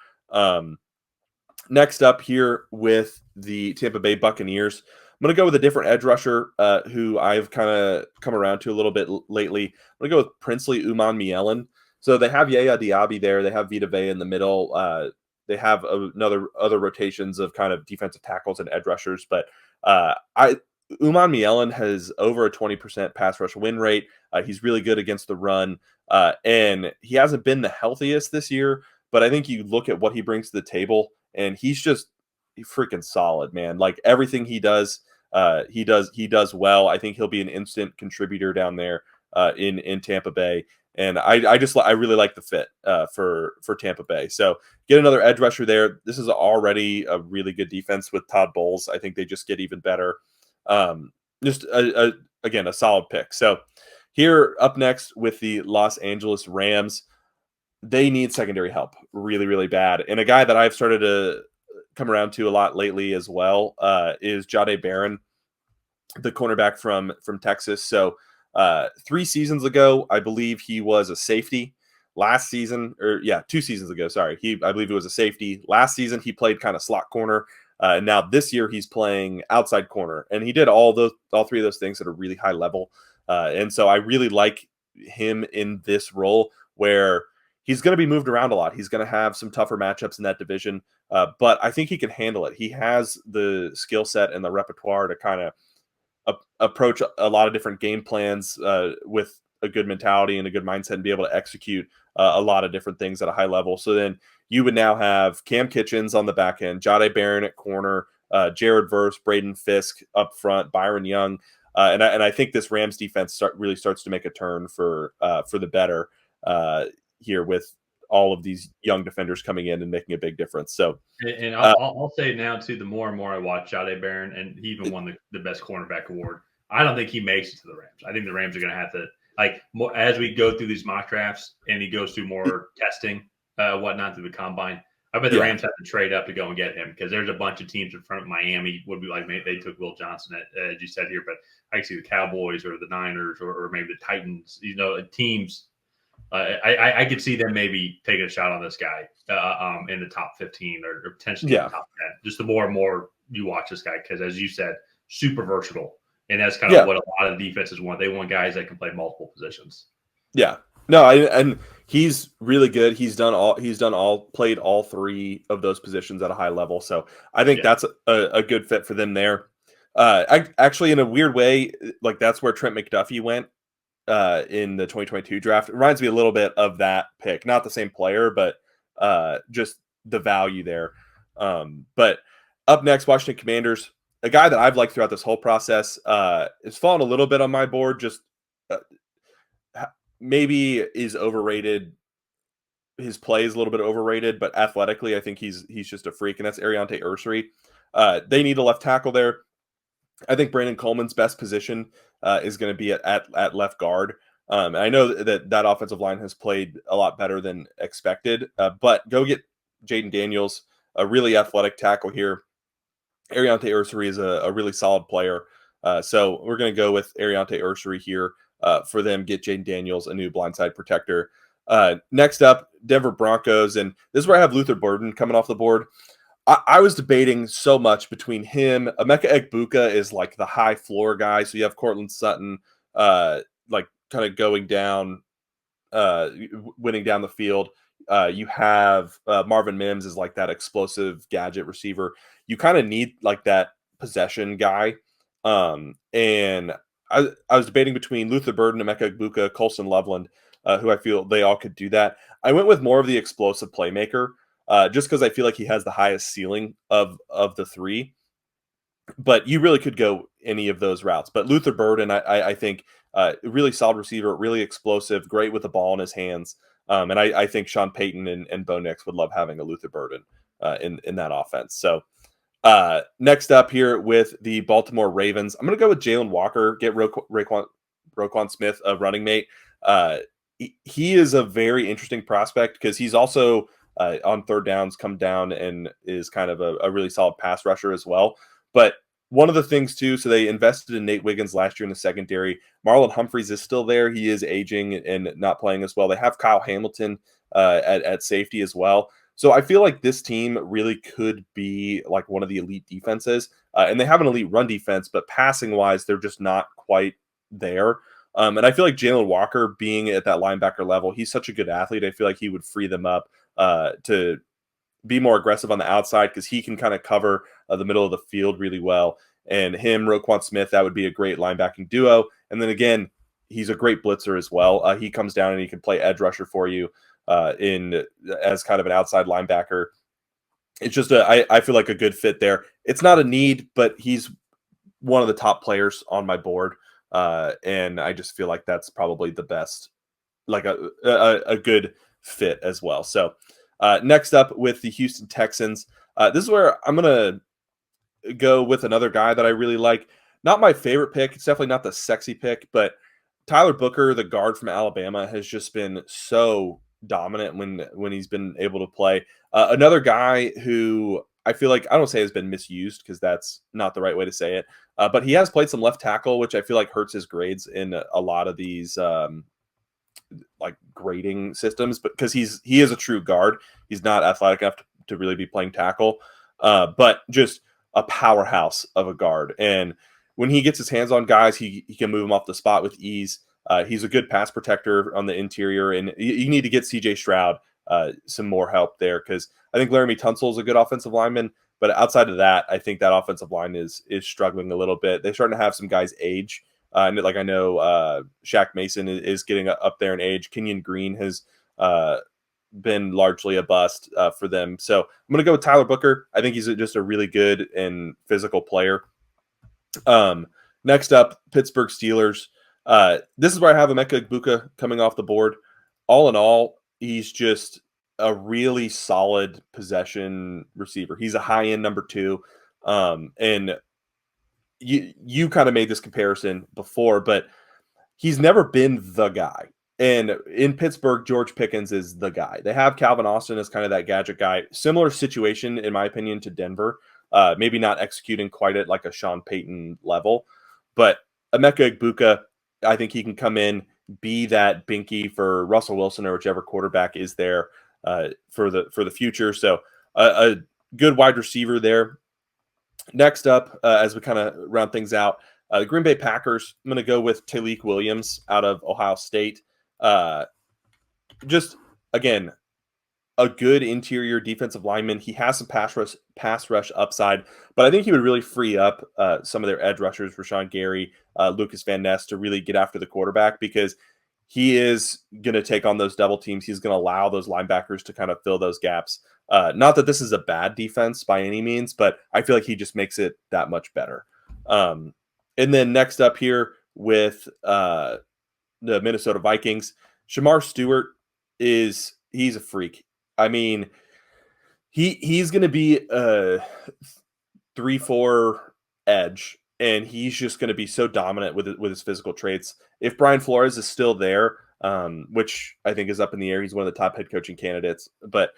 Next up here with the Tampa Bay Buccaneers, I'm going to go with a different edge rusher who I've kind of come around to a little bit lately. I'm going to go with Princely Umanmielen. So they have Yaya Diaby there. They have Vita Vea in the middle. They have other rotations of kind of defensive tackles and edge rushers. But Umanmielen has over a 20% pass rush win rate. He's really good against the run. And he hasn't been the healthiest this year, but I think you look at what he brings to the table, and he's freaking solid, man. Like everything he does well. I think he'll be an instant contributor down there in Tampa Bay. And I really like the fit for Tampa Bay. So get another edge rusher there. This is already a really good defense with Todd Bowles. I think they just get even better. Again, a solid pick. So here up next with the Los Angeles Rams, they need secondary help really, really bad. And a guy that I've started to come around to a lot lately as well is Jahdae Barron, the cornerback from Texas. So 3 seasons ago, I believe he was a safety. Last season, 2 seasons ago, sorry, I believe he was a safety. Last season, he played kind of slot corner. And now this year, he's playing outside corner, and he did all 3 of those things at a really high level. And so I really like him in this role where he's going to be moved around a lot. He's going to have some tougher matchups in that division, but I think he can handle it. He has the skill set and the repertoire to kind of approach a lot of different game plans with a good mentality and a good mindset and be able to execute a lot of different things at a high level. So then you would now have Cam Kitchens on the back end, Jahdae Barron at corner, Jared Verse, Braden Fisk up front, Byron Young. And I think this Rams defense really starts to make a turn for the better here with all of these young defenders coming in and making a big difference. So, and I'll say now too, the more and more I watch Jahdae Barron, and he even won the best cornerback award, I don't think he makes it to the Rams. I think the Rams are going to have to, like, more as we go through these mock drafts and he goes through more testing, whatnot through the combine. I bet the Rams have to trade up to go and get him because there's a bunch of teams in front of Miami would be like, maybe they took Will Johnson, as you said here, but I can see the Cowboys or the Niners or maybe the Titans, teams. I could see them maybe taking a shot on this guy in the top 15 or potentially in the top 10. Just the more and more you watch this guy, because as you said, super versatile. And that's kind of what a lot of defenses want. They want guys that can play multiple positions. Yeah. No, and he's really good. Played all 3 of those positions at a high level. So I think that's a good fit for them there. Actually, in a weird way, like that's where Trent McDuffie went in the 2022 draft. It reminds me a little bit of that pick. Not the same player, but just the value there. But up next, Washington Commanders, a guy that I've liked throughout this whole process is fallen a little bit on my board. Just maybe is overrated. His play is a little bit overrated, but athletically, I think he's just a freak, and that's Ariante Ursary. They need a left tackle there. I think Brandon Coleman's best position is going to be at left guard. And I know that offensive line has played a lot better than expected, but go get Jaden Daniels, a really athletic tackle here. Ariante Ursary is a really solid player. So we're going to go with Ariante Ursary here for them, get Jaden Daniels, a new blindside protector. Next up, Denver Broncos. And this is where I have Luther Burden coming off the board. I was debating so much between him. Emeka Egbuka is like the high floor guy. So you have Cortland Sutton like kind of going down, winning down the field. You have Marvin Mims is like that explosive gadget receiver. You kind of need like that possession guy. And I was debating between Luther Burden, Emeka Egbuka, Colson Loveland, who I feel they all could do that. I went with more of the explosive playmaker. Just because I feel like he has the highest ceiling of the 3. But you really could go any of those routes. But Luther Burden, I think, really solid receiver, really explosive, great with the ball in his hands. And I think Sean Payton and Bo Nix would love having a Luther Burden in that offense. So next up here with the Baltimore Ravens, I'm going to go with Jalen Walker, get Roquan Smith, a running mate. He is a very interesting prospect because he's also on third downs come down and is kind of a really solid pass rusher as well. But one of the things too, so they invested in Nate Wiggins last year in the secondary. Marlon Humphreys is still there. He is aging and not playing as well. They have Kyle Hamilton at safety as well. So I feel like this team really could be like one of the elite defenses. And they have an elite run defense, but passing wise, they're just not quite there. And I feel like Jalen Walker being at that linebacker level, he's such a good athlete. I feel like he would free them up to be more aggressive on the outside because he can kind of cover the middle of the field really well. And him, Roquan Smith, that would be a great linebacking duo. And then again, he's a great blitzer as well. He comes down and he can play edge rusher for you. in as kind of an outside linebacker. It's just I feel like a good fit there. It's not a need, but he's one of the top players on my board, and I just feel like that's probably the best, like a good fit as well. So next up with the Houston Texans, this is where I'm gonna go with another guy that I really like. Not my favorite pick. It's definitely not the sexy pick, but Tyler Booker, the guard from Alabama, has just been so dominant when he's been able to play. Another guy who I feel like I don't say has been misused because that's not the right way to say it, but he has played some left tackle, which I feel like hurts his grades in a lot of these like grading systems. But because he is a true guard, he's not athletic enough to really be playing tackle, but just a powerhouse of a guard. And when he gets his hands on guys, he can move them off the spot with ease. He's a good pass protector on the interior, and you need to get C.J. Stroud some more help there because I think Laramie Tunsil is a good offensive lineman, but outside of that, I think that offensive line is struggling a little bit. They're starting to have some guys age, and like I know Shaq Mason is getting up there in age. Kenyon Green has been largely a bust for them, so I'm going to go with Tyler Booker. I think he's just a really good and physical player. Next up, Pittsburgh Steelers. This is where I have Emeka Egbuka coming off the board. All in all, he's just a really solid possession receiver. He's a high-end number 2. And you kind of made this comparison before, but he's never been the guy. And in Pittsburgh, George Pickens is the guy. They have Calvin Austin as kind of that gadget guy. Similar situation, in my opinion, to Denver. Maybe not executing quite at like a Sean Payton level, but Emeka Egbuka, I think he can come in, be that binky for Russell Wilson or whichever quarterback is there for the future. So a good wide receiver there. Next up, as we kind of round things out, the Green Bay Packers, I'm going to go with Talik Williams out of Ohio State. Just, again, a good interior defensive lineman. He has some pass rush upside, but I think he would really free up some of their edge rushers, Rashawn Gary, Lucas Van Ness, to really get after the quarterback because he is going to take on those double teams. He's going to allow those linebackers to kind of fill those gaps. Not that this is a bad defense by any means, but I feel like he just makes it that much better. And then next up here with the Minnesota Vikings, Shamar Stewart he's a freak. I mean, he's going to be a 3-4 edge, and he's just going to be so dominant with his physical traits. If Brian Flores is still there, which I think is up in the air, he's one of the top head coaching candidates, but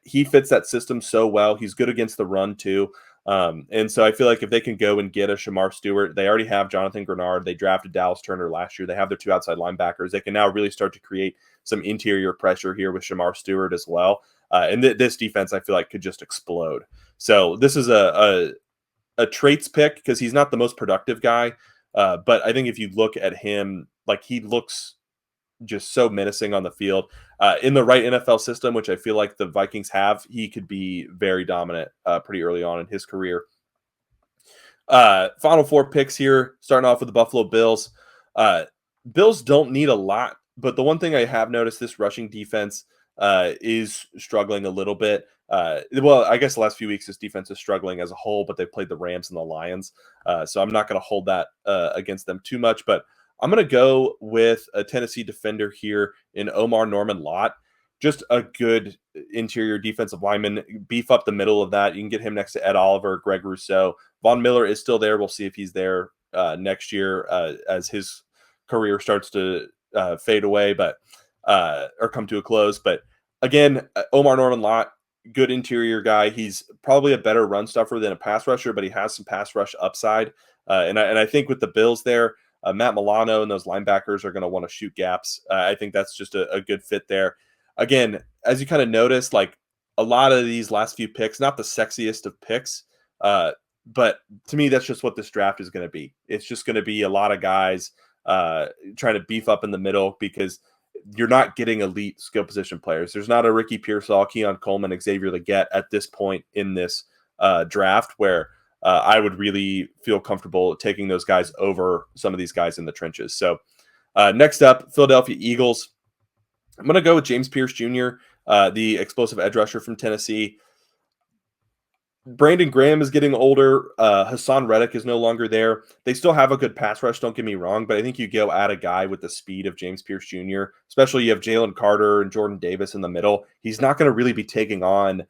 he fits that system so well. He's good against the run too. And so I feel like if they can go and get a Shamar Stewart, they already have Jonathan Grenard. They drafted Dallas Turner last year. They have their 2 outside linebackers. They can now really start to create some interior pressure here with Shamar Stewart as well. And this defense, I feel like, could just explode. So this is a traits pick because he's not the most productive guy. But I think if you look at him, like he looks just so menacing on the field. In the right NFL system, which I feel like the Vikings have, he could be very dominant pretty early on in his career. Final 4 picks here, starting off with the Buffalo Bills. Bills don't need a lot, but the one thing I have noticed, this rushing defense is struggling a little bit. Well, I guess the last few weeks, this defense is struggling as a whole, but they've played the Rams and the Lions. So I'm not going to hold that against them too much, but I'm going to go with a Tennessee defender here in Omar Norman-Lott. Just a good interior defensive lineman. Beef up the middle of that. You can get him next to Ed Oliver, Greg Rousseau. Von Miller is still there. We'll see if he's there next year as his career starts to fade away, but or come to a close. But again, Omar Norman-Lott, good interior guy. He's probably a better run stuffer than a pass rusher, but he has some pass rush upside. And I think with the Bills there, Matt Milano and those linebackers are going to want to shoot gaps. I think that's just a good fit there. Again, as you kind of notice, like a lot of these last few picks, not the sexiest of picks, but to me, that's just what this draft is going to be. It's just going to be a lot of guys trying to beef up in the middle because you're not getting elite skill position players. There's not a Ricky Pearsall, Keon Coleman, Xavier Legette at this point in this draft where I would really feel comfortable taking those guys over some of these guys in the trenches. So next up, Philadelphia Eagles. I'm going to go with James Pierce Jr., the explosive edge rusher from Tennessee. Brandon Graham is getting older. Hassan Reddick is no longer there. They still have a good pass rush, don't get me wrong, but I think you go at a guy with the speed of James Pierce Jr., especially you have Jalen Carter and Jordan Davis in the middle. He's not going to really be taking on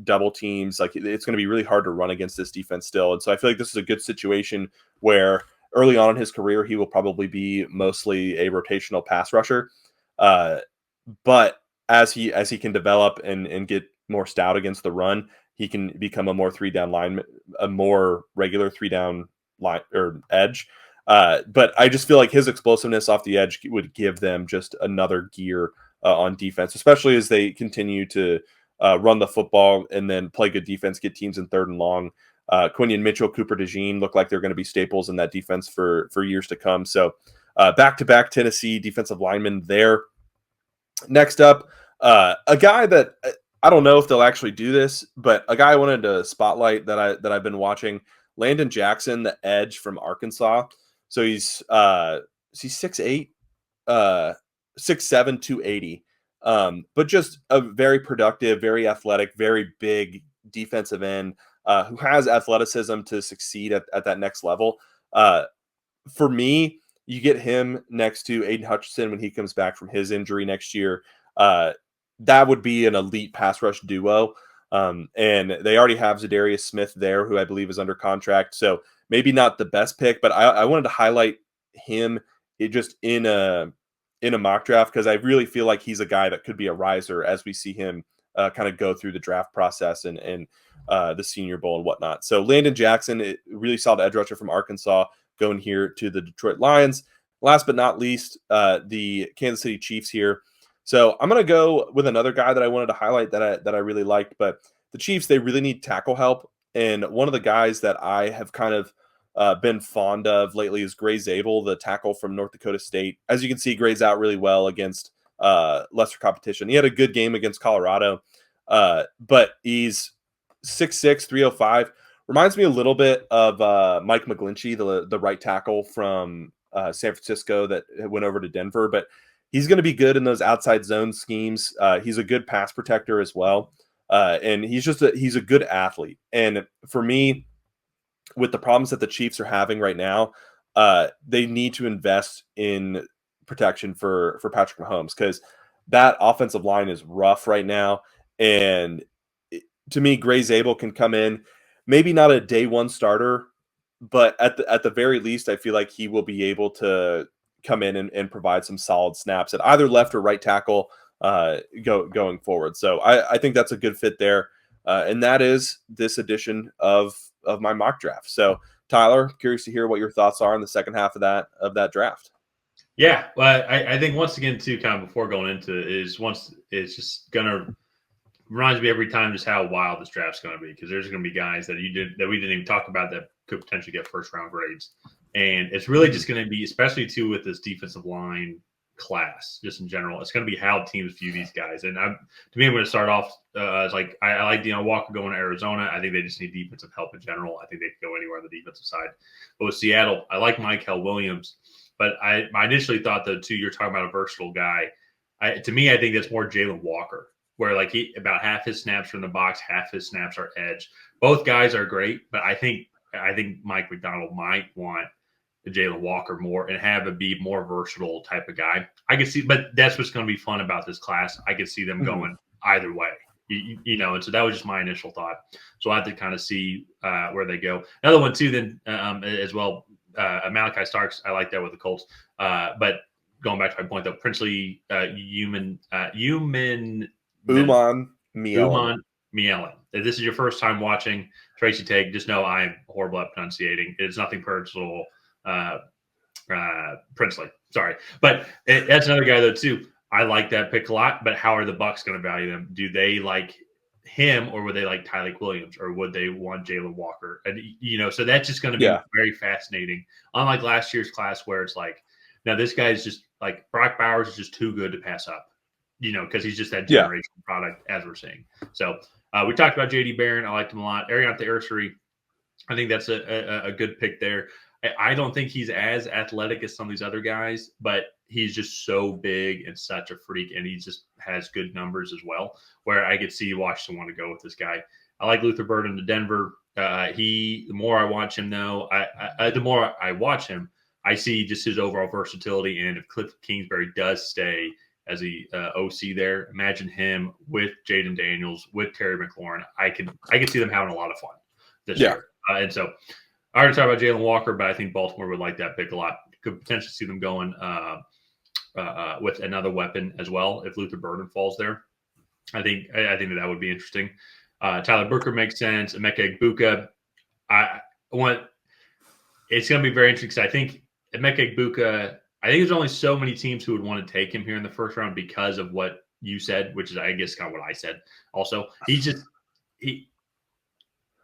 double teams. Like, it's going to be really hard to run against this defense still. And so I feel like this is a good situation where early on in his career, he will probably be mostly a rotational pass rusher. But as he can develop and get more stout against the run, he can become a more three-down lineman, a more regular three-down line or edge. But I just feel like his explosiveness off the edge would give them just another gear on defense, especially as they continue to run the football and then play good defense, get teams in 3rd and long. Quinion Mitchell, Cooper DeJean look like they're going to be staples in that defense for years to come. So back-to-back Tennessee defensive linemen there. Next up, a guy that I don't know if they'll actually do this, but a guy I wanted to spotlight that I've been watching, Landon Jackson, the edge from Arkansas. So he's 6'8", 6'7", 280. But just a very productive, very athletic, very big defensive end who has athleticism to succeed at that next level. For me, you get him next to Aiden Hutchinson when he comes back from his injury next year. That would be an elite pass rush duo. And they already have Zadarius Smith there, who I believe is under contract. So maybe not the best pick, but I wanted to highlight him just in a mock draft because I really feel like he's a guy that could be a riser as we see him kind of go through the draft process and the Senior Bowl and whatnot. So Landon Jackson, really solid edge rusher from Arkansas, going here to the Detroit Lions. Last but not least, the Kansas City Chiefs here. So I'm going to go with another guy that I wanted to highlight that I really liked. But the Chiefs, they really need tackle help. And one of the guys that I have kind of been fond of lately is Gray Zabel, the tackle from North Dakota State. As you can see, Gray's out really well against lesser competition. He had a good game against Colorado, but he's 6'6", 305. Reminds me a little bit of Mike McGlinchey, the right tackle from San Francisco that went over to Denver. But he's going to be good in those outside zone schemes. He's a good pass protector as well. And he's a good athlete. And for me, with the problems that the Chiefs are having right now, they need to invest in protection for Patrick Mahomes because that offensive line is rough right now. And to me, Gray Zabel can come in, maybe not a day one starter, but at the very least, I feel like he will be able to come in and provide some solid snaps at either left or right tackle going forward. So I think that's a good fit there. And that is this edition of my mock draft. So Tyler, curious to hear what your thoughts are in the second half of that draft. Yeah, well, I think once again too, kind of before going into it, is once it's just gonna reminds me every time just how wild this draft's going to be because there's going to be guys that we didn't even talk about that could potentially get 1st round grades, and it's really just going to be, especially too with this defensive line class, just in general, it's going to be how teams view these guys. And I'm going to start off as like I like Deion Walker going to Arizona. I think they just need defensive help in general. I think they could go anywhere on the defensive side. But with Seattle, I like Michael Williams, but I initially thought though too, you're talking about a versatile guy. To me, I think that's more Jalen Walker, where like about half his snaps are in the box, half his snaps are edge. Both guys are great, but I think Mike McDonald might want Jalen Walker more and have it be more versatile type of guy. I can see, but that's what's going to be fun about this class. I can see them going either way, you know. And so that was just my initial thought. So I have to kind of see where they go. Another one too, then as well, Malachi Starks. I like that with the Colts, but going back to my point though, Princely Uman Mielin. If this is your first time watching Tracy Take, just know I'm horrible at pronunciating. It's nothing personal. Princely, sorry. But that's another guy, though, too. I like that pick a lot, but how are the Bucs going to value them? Do they like him or would they like Tyleik Williams or would they want Jalen Walker? And, you know, so that's just going to be very fascinating. Unlike last year's class where it's like, now this guy is just like Brock Bowers is just too good to pass up. You know, because he's just that generational product, as we're seeing. So we talked about J.D. Barron. I liked him a lot. Ariante Ursary, I think that's a good pick there. I don't think he's as athletic as some of these other guys, but he's just so big and such a freak, and he just has good numbers as well, where I could see Washington want to go with this guy. I like Luther Burden to Denver. The more I watch him, though, the more I watch him, I see just his overall versatility. And if Cliff Kingsbury does stay as the OC there, imagine him with Jaden Daniels, with Terry McLaurin. I can see them having a lot of fun this year. And so I already talked about Jalen Walker, but I think Baltimore would like that pick a lot. Could potentially see them going with another weapon as well if Luther Burden falls there. I think that would be interesting. Tyler Booker makes sense. Emeka Egbuka, it's going to be very interesting because I think Emeka Egbuka, I think there's only so many teams who would want to take him here in the first round because of what you said, which is, I guess, kind of what I said also.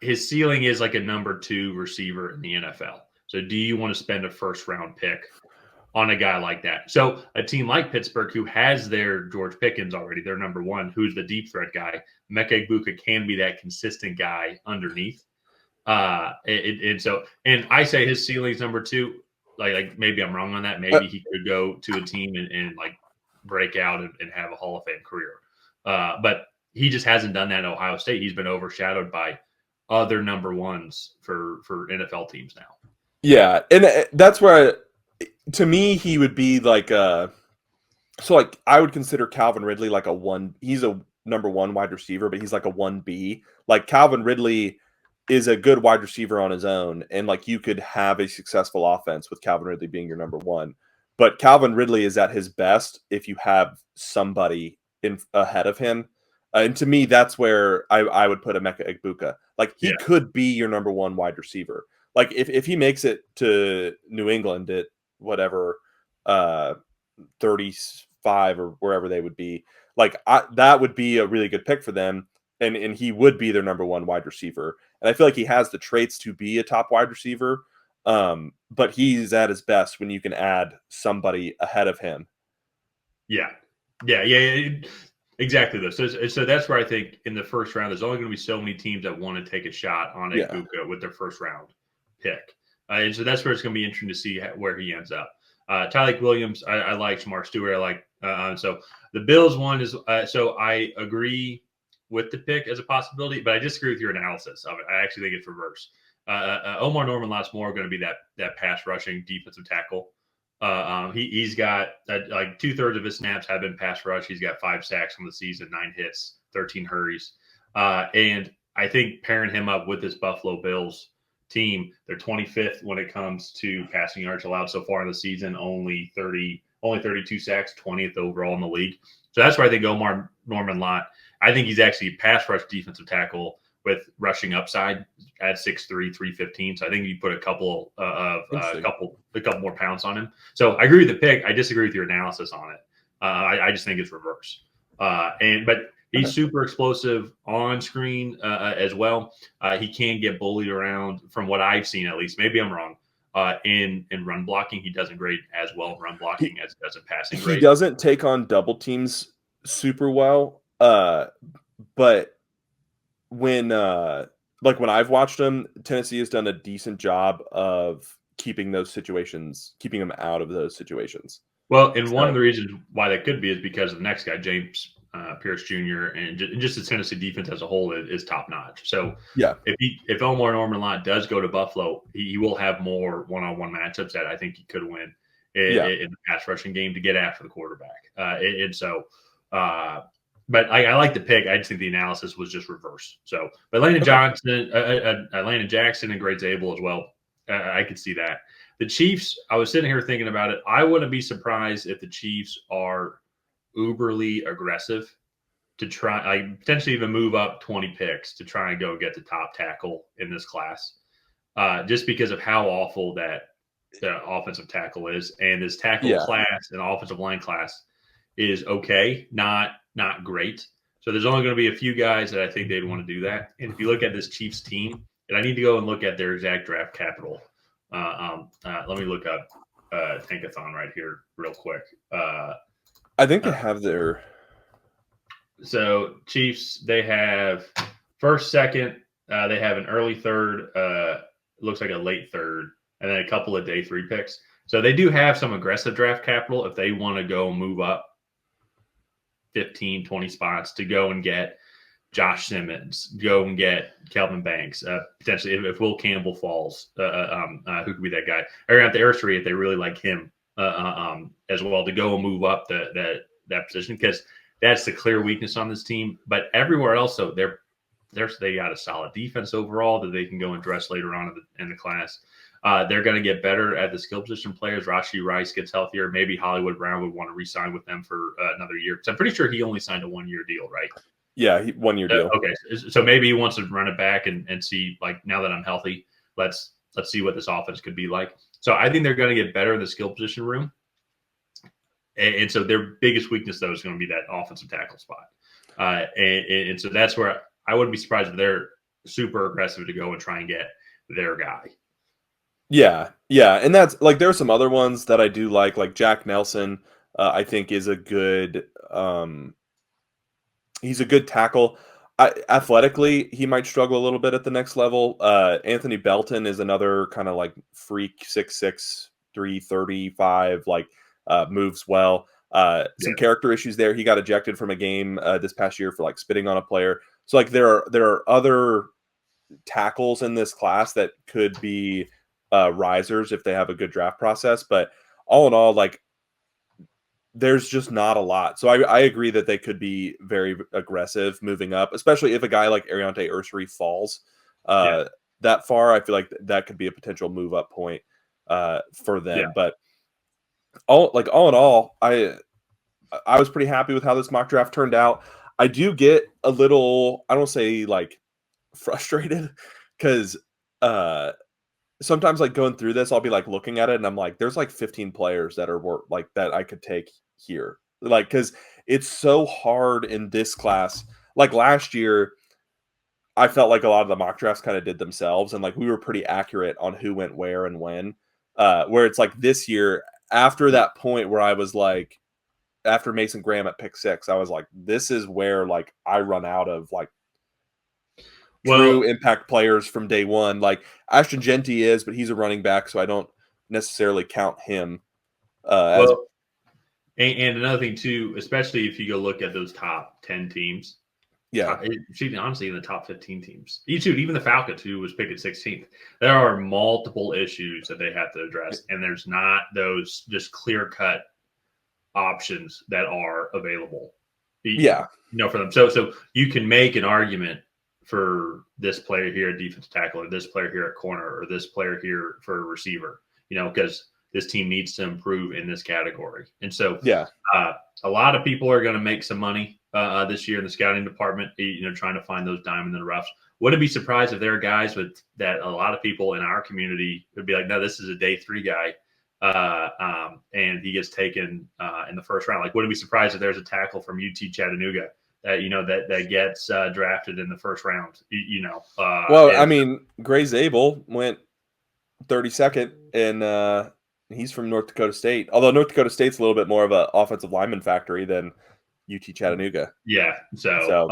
His ceiling is like a number 2 receiver in the NFL. So do you want to spend a first-round pick on a guy like that? So a team like Pittsburgh, who has their George Pickens already, their number 1, who's the deep threat guy, Emeka Egbuka can be that consistent guy underneath. And I say his ceiling's number 2. Like maybe I'm wrong on that. Maybe he could go to a team and like break out and have a Hall of Fame career. But he just hasn't done that at Ohio State. He's been overshadowed by other number 1s for NFL teams now. Yeah, and that's where, to me, he would be like so like I would consider Calvin Ridley like a 1. He's a number 1 wide receiver, but he's like a 1B. Like Calvin Ridley is a good wide receiver on his own, and like you could have a successful offense with Calvin Ridley being your number 1. But Calvin Ridley is at his best if you have somebody ahead of him. And to me, that's where I would put Emeka Egbuka. Like he could be your number 1 wide receiver. Like if he makes it to New England at whatever 35 or wherever they would be, like that would be a really good pick for them, and he would be their number 1 wide receiver. And I feel like he has the traits to be a top wide receiver, but he's at his best when you can add somebody ahead of him. Yeah. Exactly. So that's where I think in the first round, there's only going to be so many teams that want to take a shot on Egbuka with their first round pick. And so that's where it's going to be interesting to see where he ends up. Tyleik Williams, I like. Shamar Stewart, I like. So the Bills one is so I agree with the pick as a possibility, but I disagree with your analysis of it. I actually think it's reverse. Omar Norman Lots more going to be that pass rushing defensive tackle. He's got like 2/3 of his snaps have been pass rush. He's got 5 sacks on the season, 9 hits, 13 hurries. And I think pairing him up with this Buffalo Bills team, they're 25th when it comes to passing yards allowed so far in the season, only 32 sacks, 20th overall in the league. So that's where I think Omar Norman Lott, I think he's actually pass rush defensive tackle with rushing upside at 6'3", 315. So I think you put a couple more pounds on him. So I agree with the pick. I disagree with your analysis on it. I just think it's reverse. But he's super explosive on screen as well. He can get bullied around from what I've seen, at least. Maybe I'm wrong. In run blocking, he doesn't grade as well in run blocking as in passing grade. He doesn't take on double teams super well. But when I've watched him, Tennessee has done a decent job of keeping him out of those situations. Well, and one of the reasons why that could be is because of the next guy, James Pierce Jr., and just the Tennessee defense as a whole is top notch. So if Omar Norman Lott does go to Buffalo, he will have more one-on-one matchups that I think he could win in the pass rushing game to get after the quarterback. But I like the pick. I just think the analysis was just reverse. So, but Landon Jackson and Grades Abel as well. I could see that. The Chiefs, I was sitting here thinking about it. I wouldn't be surprised if the Chiefs are uberly aggressive to try, potentially even move up 20 picks to try and go get the top tackle in this class, just because of how awful that the offensive tackle is. And this tackle class and offensive line class is okay, not great. So there's only going to be a few guys that I think they'd want to do that. And if you look at this Chiefs team, and I need to go and look at their exact draft capital. Let me look up Tankathon right here real quick. I think they have their. So Chiefs, they have first, second. They have an early third. Looks like a late third, and then a couple of day 3 picks. So they do have some aggressive draft capital if they want to go move up 15, 20 spots to go and get Josh Simmons, go and get Kelvin Banks, potentially if Will Campbell falls, who could be that guy? Or at the Ursery if they really like him as well, to go and move up that position, because that's the clear weakness on this team. But everywhere else, so they got a solid defense overall that they can go and dress later on in the class. They're going to get better at the skill position players. Rashee Rice gets healthier. Maybe Hollywood Brown would want to re-sign with them for another year, because I'm pretty sure he only signed a 1-year deal, right? Yeah, 1-year deal. Okay, so maybe he wants to run it back and see, like, now that I'm healthy, let's see what this offense could be like. So I think they're going to get better in the skill position room. And so their biggest weakness, though, is going to be that offensive tackle spot. And so that's where I wouldn't be surprised if they're super aggressive to go and try and get their guy. Yeah. And that's like, there are some other ones that I do like Jack Nelson, I think is a good he's a good tackle. Athletically, he might struggle a little bit at the next level. Anthony Belton is another kind of like freak, 6'6", 335, like moves well. Some character issues there. He got ejected from a game this past year for like spitting on a player. So like there are other tackles in this class that could be risers if they have a good draft process. But all in all, like, there's just not a lot. So I agree that they could be very aggressive moving up, especially if a guy like Ariante Ursery falls that far. I feel like that could be a potential move up point for them. Yeah. But all in all, I was pretty happy with how this mock draft turned out. I do get a little, I don't say like frustrated, because sometimes like going through this, I'll be like looking at it and I'm like, there's like 15 players that are like that I could take here. Like, because it's so hard in this class. Like last year, I felt like a lot of the mock drafts kind of did themselves, and like we were pretty accurate on who went where and when. Where it's like this year, after that point where I was like, after Mason Graham at pick 6, I was like, this is where like I run out of like true impact players from day one. Like Ashton Genty is, but he's a running back, so I don't necessarily count him. And another thing too, especially if you go look at those top 10 teams, honestly in the top 15 teams, even the Falcons, who was picked at 16th, there are multiple issues that they have to address, and there's not those just clear-cut options that are available. For them. So you can make an argument for this player here at defensive tackle, or this player here at corner, or this player here for a receiver, because this team needs to improve in this category. And so a lot of people are going to make some money this year in the scouting department, trying to find those diamonds in the roughs. Wouldn't be surprised if there are guys with that a lot of people in our community would be like, no, this is a day 3 guy. And he gets taken in the first round. Like, wouldn't be surprised if there's a tackle from UT Chattanooga that gets drafted in the first round. I mean, Gray Zabel went 32nd, and he's from North Dakota State. Although North Dakota State's a little bit more of an offensive lineman factory than UT Chattanooga. Yeah. So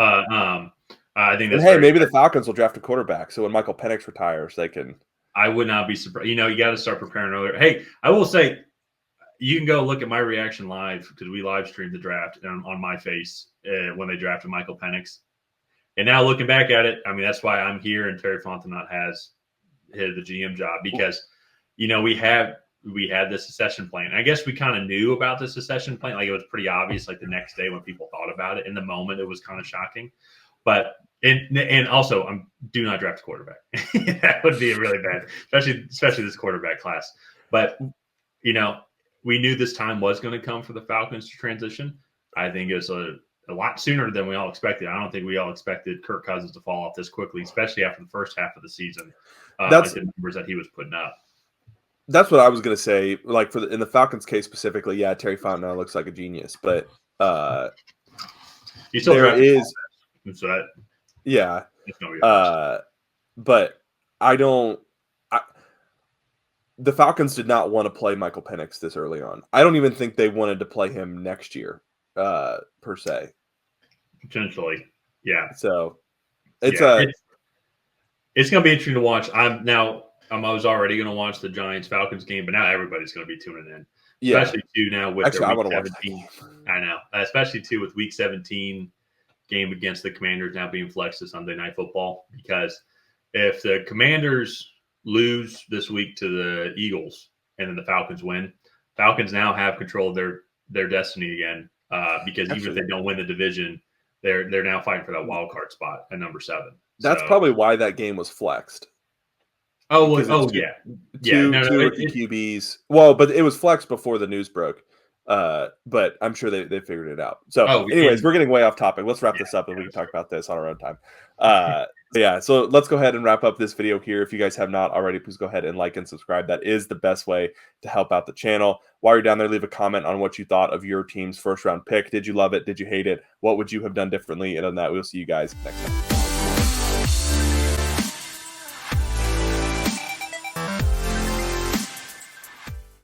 I think that's maybe the Falcons will draft a quarterback, so when Michael Penix retires, they can. I would not be surprised. You got to start preparing earlier. Hey, I will say, you can go look at my reaction live, because we live streamed the draft on my face when they drafted Michael Penix. And now looking back at it, I mean, that's why I'm here and Terry Fontenot has hit the GM job, because, we had this succession plan. I guess we kind of knew about the succession plan. Like, it was pretty obvious, like the next day when people thought about it. In the moment, it was kind of shocking. But and also, do not draft a quarterback. That would be really bad, especially this quarterback class. But we knew this time was going to come for the Falcons to transition. I think it was a lot sooner than we all expected. I don't think we all expected Kirk Cousins to fall off this quickly, especially after the first half of the season. That's the numbers that he was putting up. That's what I was going to say. Like in the Falcons case specifically, yeah, Terry Fontenot looks like a genius, but you still there is. So that, yeah. But the Falcons did not want to play Michael Penix this early on. I don't even think they wanted to play him next year, per se. Potentially. Yeah. So it's going to be interesting to watch. I was already going to watch the Giants Falcons game, but now everybody's going to be tuning in. Yeah. Especially too now with Actually, I their want week to watch that 17. game. I know, especially too with week 17 game against the Commanders now being flexed to Sunday Night Football, because if the Commanders lose this week to the Eagles and then the Falcons win, Falcons now have control of their destiny again, because even if they don't win the division, they're now fighting for that wild card spot at number 7. That's probably why that game was flexed. Yeah. Two rookie QBs. Well, but it was flexed before the news broke. But I'm sure they figured it out. So, anyways, we're getting way off topic. Let's wrap this up and we can talk about this on our own time. So let's go ahead and wrap up this video here. If you guys have not already, please go ahead and like and subscribe. That is the best way to help out the channel. While you're down there, leave a comment on what you thought of your team's first round pick. Did you love it? Did you hate it? What would you have done differently? And on that, we'll see you guys next time.